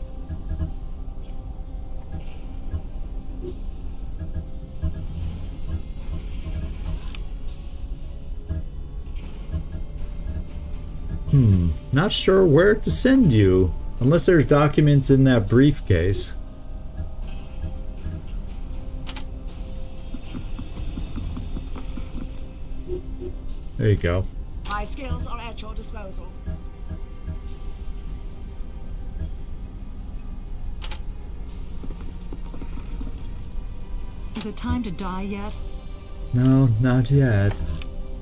Not sure where to send you. Unless there's documents in that briefcase. There you go. My skills are at your disposal. Is it time to die yet? No, not yet.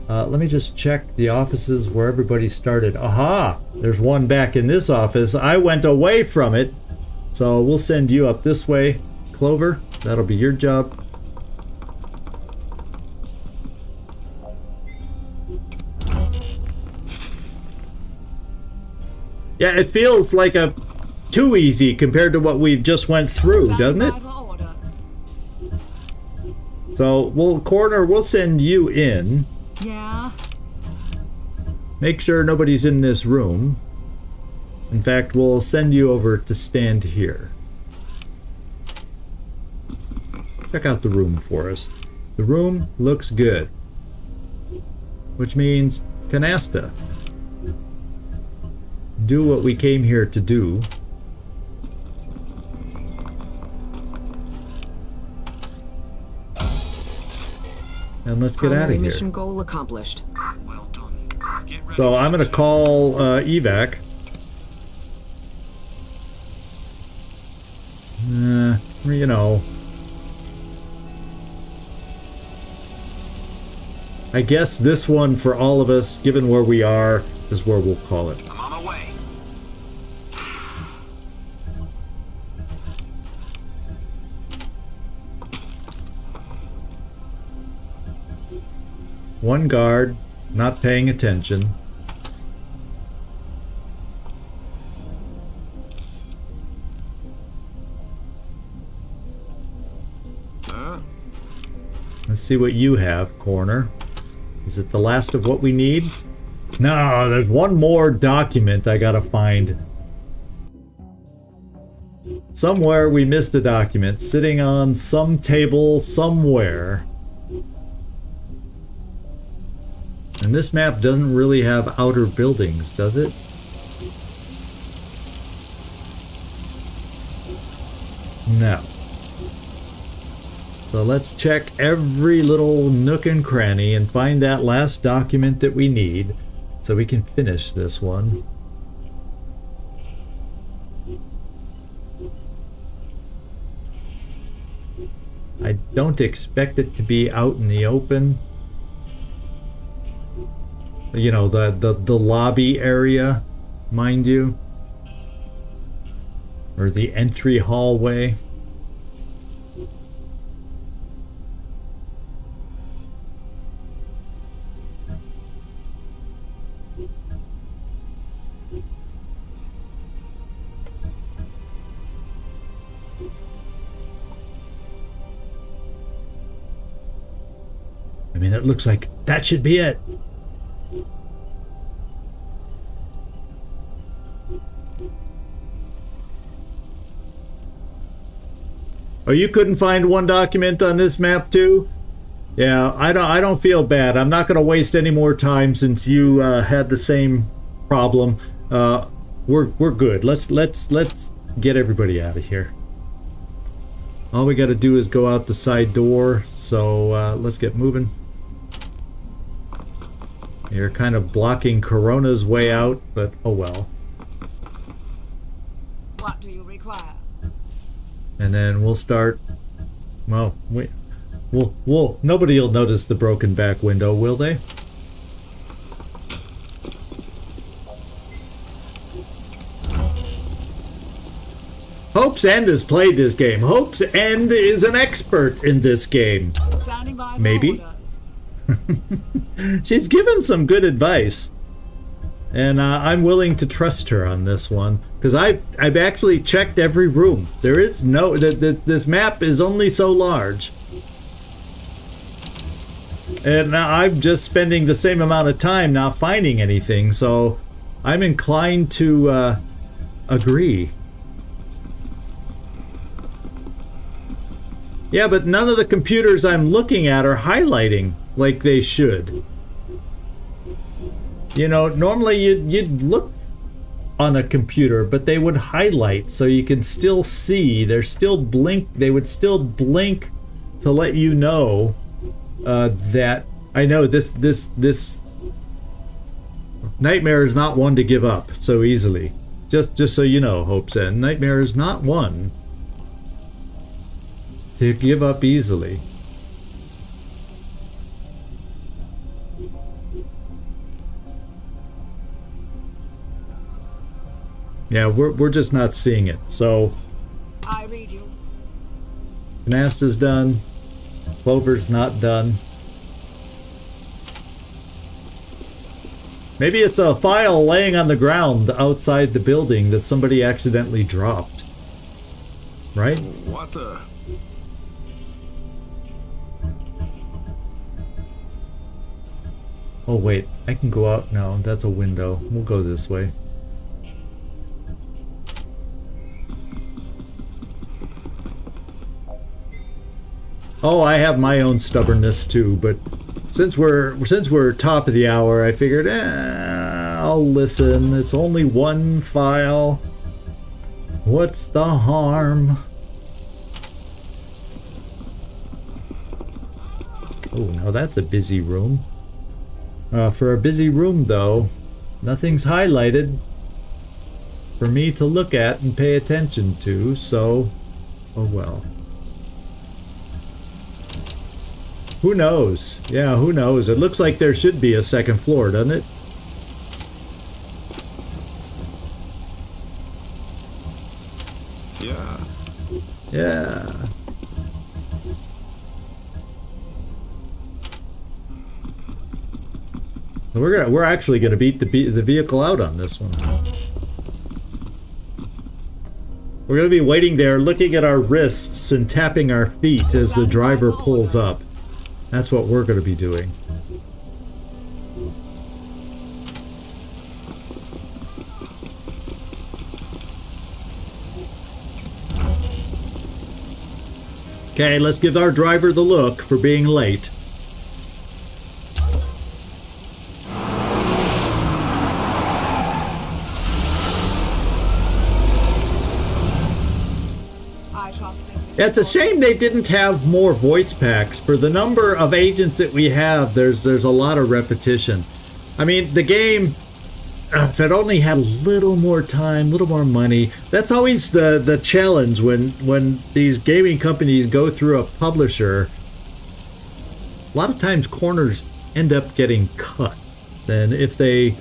Let me just check the offices where everybody started. Aha! There's one back in this office. I went away from it. So we'll send you up this way, Clover. That'll be your job. Yeah, it feels like a too easy compared to what we've just went through, doesn't it? So we'll send you in. Yeah. Make sure nobody's in this room. In fact, we'll send you over to stand here. Check out the room for us. The room looks good. Which means Canasta. Do what we came here to do. And let's get out of here. Mission goal accomplished. Well done. Get ready. So I'm gonna call evac. You know. I guess this one for all of us, given where we are, is where we'll call it. I'm on my way. One guard, not paying attention. Let's see what you have, Corner. Is it the last of what we need? No, there's one more document I gotta find. Somewhere we missed a document sitting on some table somewhere. And this map doesn't really have outer buildings, does it? No. So let's check every little nook and cranny and find that last document that we need so we can finish this one. I don't expect it to be out in the open. You know, the lobby area, mind you. Or the entry hallway. I'm mean, it looks like that should be it. Oh, you couldn't find one document on this map too? Yeah, I don't feel bad. I'm not going to waste any more time since you had the same problem. We're good. Let's get everybody out of here. All we got to do is go out the side door. So let's get moving. You're kind of blocking Corona's way out, but oh well. What do you require? And then we'll start. Well, nobody will notice the broken back window, will they? Hope's End has played this game. Hope's End is an expert in this game. Standing by for Maybe. orders. She's given some good advice. And I'm willing to trust her on this one. Because I've actually checked every room. There is no... This map is only so large. And I'm just spending the same amount of time not finding anything. So I'm inclined to agree. Yeah, but none of the computers I'm looking at are highlighting like they should. You know, normally you'd look on a computer, but they would highlight so you can still see. They're still they would still blink to let you know that I know this Nightmare is not one to give up so easily. Just so you know, Hope's End, Nightmare is not one to give up easily. Yeah, we're just not seeing it. So I read you. Canasta's done. Clover's not done. Maybe it's a file laying on the ground outside the building that somebody accidentally dropped. Right? What the? Oh wait, I can go out. No, that's a window. We'll go this way. Oh, I have my own stubbornness too, but since we're top of the hour, I figured, I'll listen. It's only one file. What's the harm? Oh, now that's a busy room. For a busy room, though, nothing's highlighted for me to look at and pay attention to, so, oh well. Who knows? Yeah, who knows? It looks like there should be a second floor, doesn't it? Yeah. Yeah. We're actually gonna beat the vehicle out on this one. We're gonna be waiting there, looking at our wrists and tapping our feet as the driver pulls up. That's what we're going to be doing. Okay, let's give our driver the look for being late. It's a shame they didn't have more voice packs. For the number of agents that we have, there's a lot of repetition. I mean, the game, if it only had a little more time, a little more money. That's always the challenge when these gaming companies go through a publisher. A lot of times corners end up getting cut. And if they...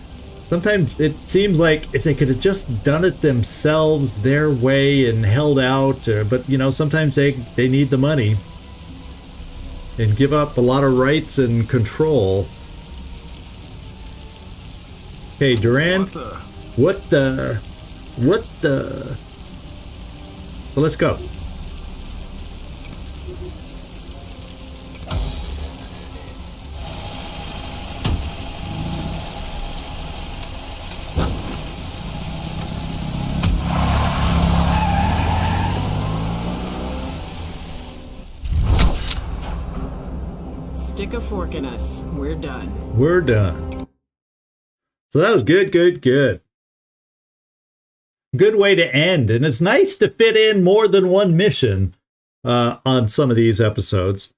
Sometimes it seems like if they could have just done it themselves their way and held out, but you know, sometimes they need the money and give up a lot of rights and control. Okay, Durand. What the? So let's go. stick a fork in us. We're done. We're done. So that was good, good, good. Good way to end. And it's nice to fit in more than one mission on some of these episodes.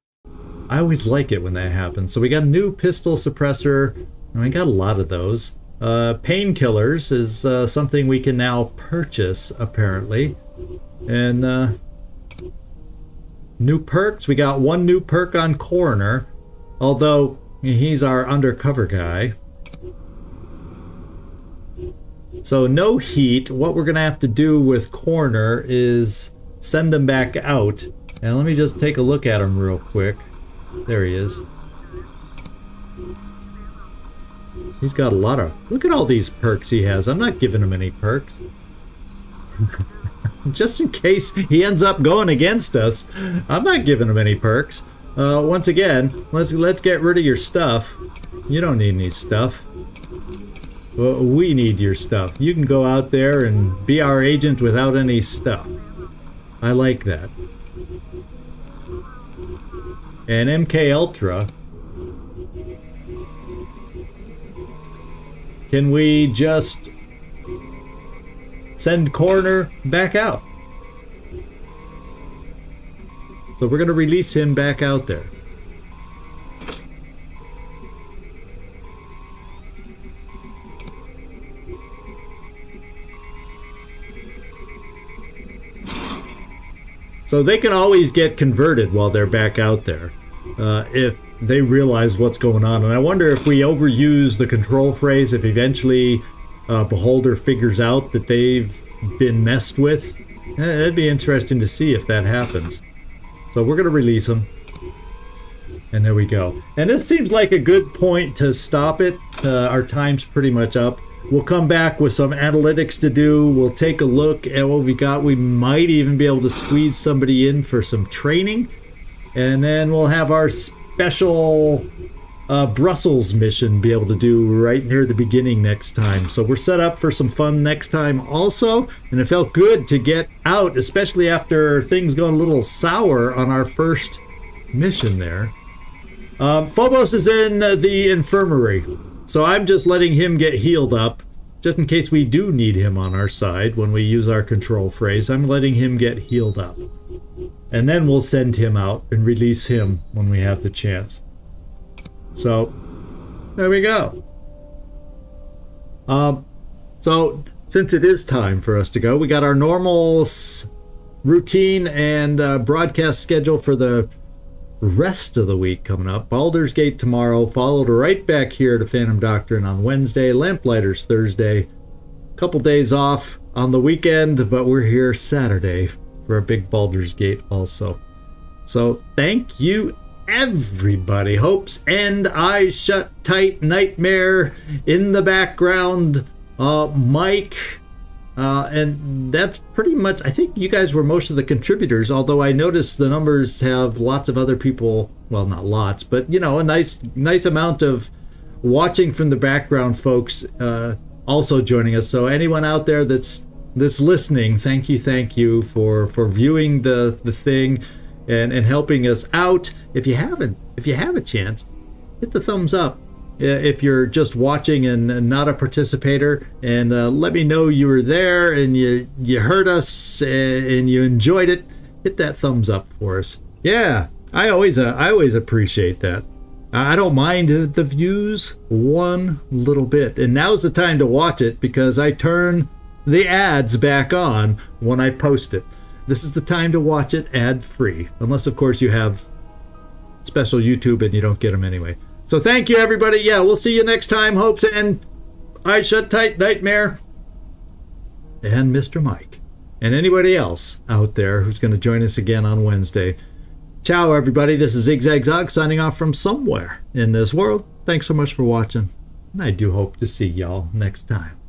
I always like it when that happens. So we got a new pistol suppressor, and we got a lot of those. Painkillers is something we can now purchase, apparently. And new perks. We got one new perk on Coroner, although he's our undercover guy. So no heat. What we're going to have to do with Coroner is send him back out. And let me just take a look at him real quick. There he is. He's got a lot of... Look at all these perks he has. I'm not giving him any perks. Just in case he ends up going against us, I'm not giving him any perks. Once again, let's get rid of your stuff. You don't need any stuff. Well, we need your stuff. You can go out there and be our agent without any stuff. I like that. And MK Ultra. Can we just send Coroner back out? So we're going to release him back out there. So they can always get converted while they're back out there if they realize what's going on. And I wonder if we overuse the control phrase, if eventually Beholder figures out that they've been messed with. It'd be interesting to see if that happens. So we're going to release them. And there we go. And this seems like a good point to stop it. Our time's pretty much up. We'll come back with some analytics to do. We'll take a look at what we got. We might even be able to squeeze somebody in for some training. And then we'll have our special Brussels mission be able to do right near the beginning next time. So we're set up for some fun next time also. And it felt good to get out, especially after things going a little sour on our first mission there. Phobos is in the infirmary. So I'm just letting him get healed up, just in case we do need him on our side when we use our control phrase. I'm letting him get healed up. And then we'll send him out and release him when we have the chance. So, there we go. So, since it is time for us to go, we got our normal routine and broadcast schedule for the rest of the week coming up. Baldur's Gate tomorrow, followed right back here to Phantom Doctrine on Wednesday, Lamplighters Thursday. Couple days off on the weekend, but we're here Saturday for a big Baldur's Gate also. So thank you everybody. Hopes End, Eyes Shut Tight, Nightmare in the background, Mike, and that's pretty much, I think you guys were most of the contributors, although I noticed the numbers have lots of other people, well, not lots, but, you know, a nice amount of watching from the background folks also joining us. So anyone out there that's listening, thank you for viewing the thing and helping us out. If you have a chance, hit the thumbs up. If you're just watching and not a participator, and let me know you were there and you heard us and you enjoyed it, hit that thumbs up for us. Yeah, I always appreciate that. I don't mind the views one little bit. And now's the time to watch it because I turn the ads back on when I post it. This is the time to watch it ad-free, unless of course you have special YouTube and you don't get them anyway. So thank you, everybody. Yeah, we'll see you next time. Hopes and Eyes Shut Tight, Nightmare, and Mr. Mike, and anybody else out there who's going to join us again on Wednesday. Ciao, everybody. This is Zigzag Zog signing off from somewhere in this world. Thanks so much for watching, and I do hope to see y'all next time.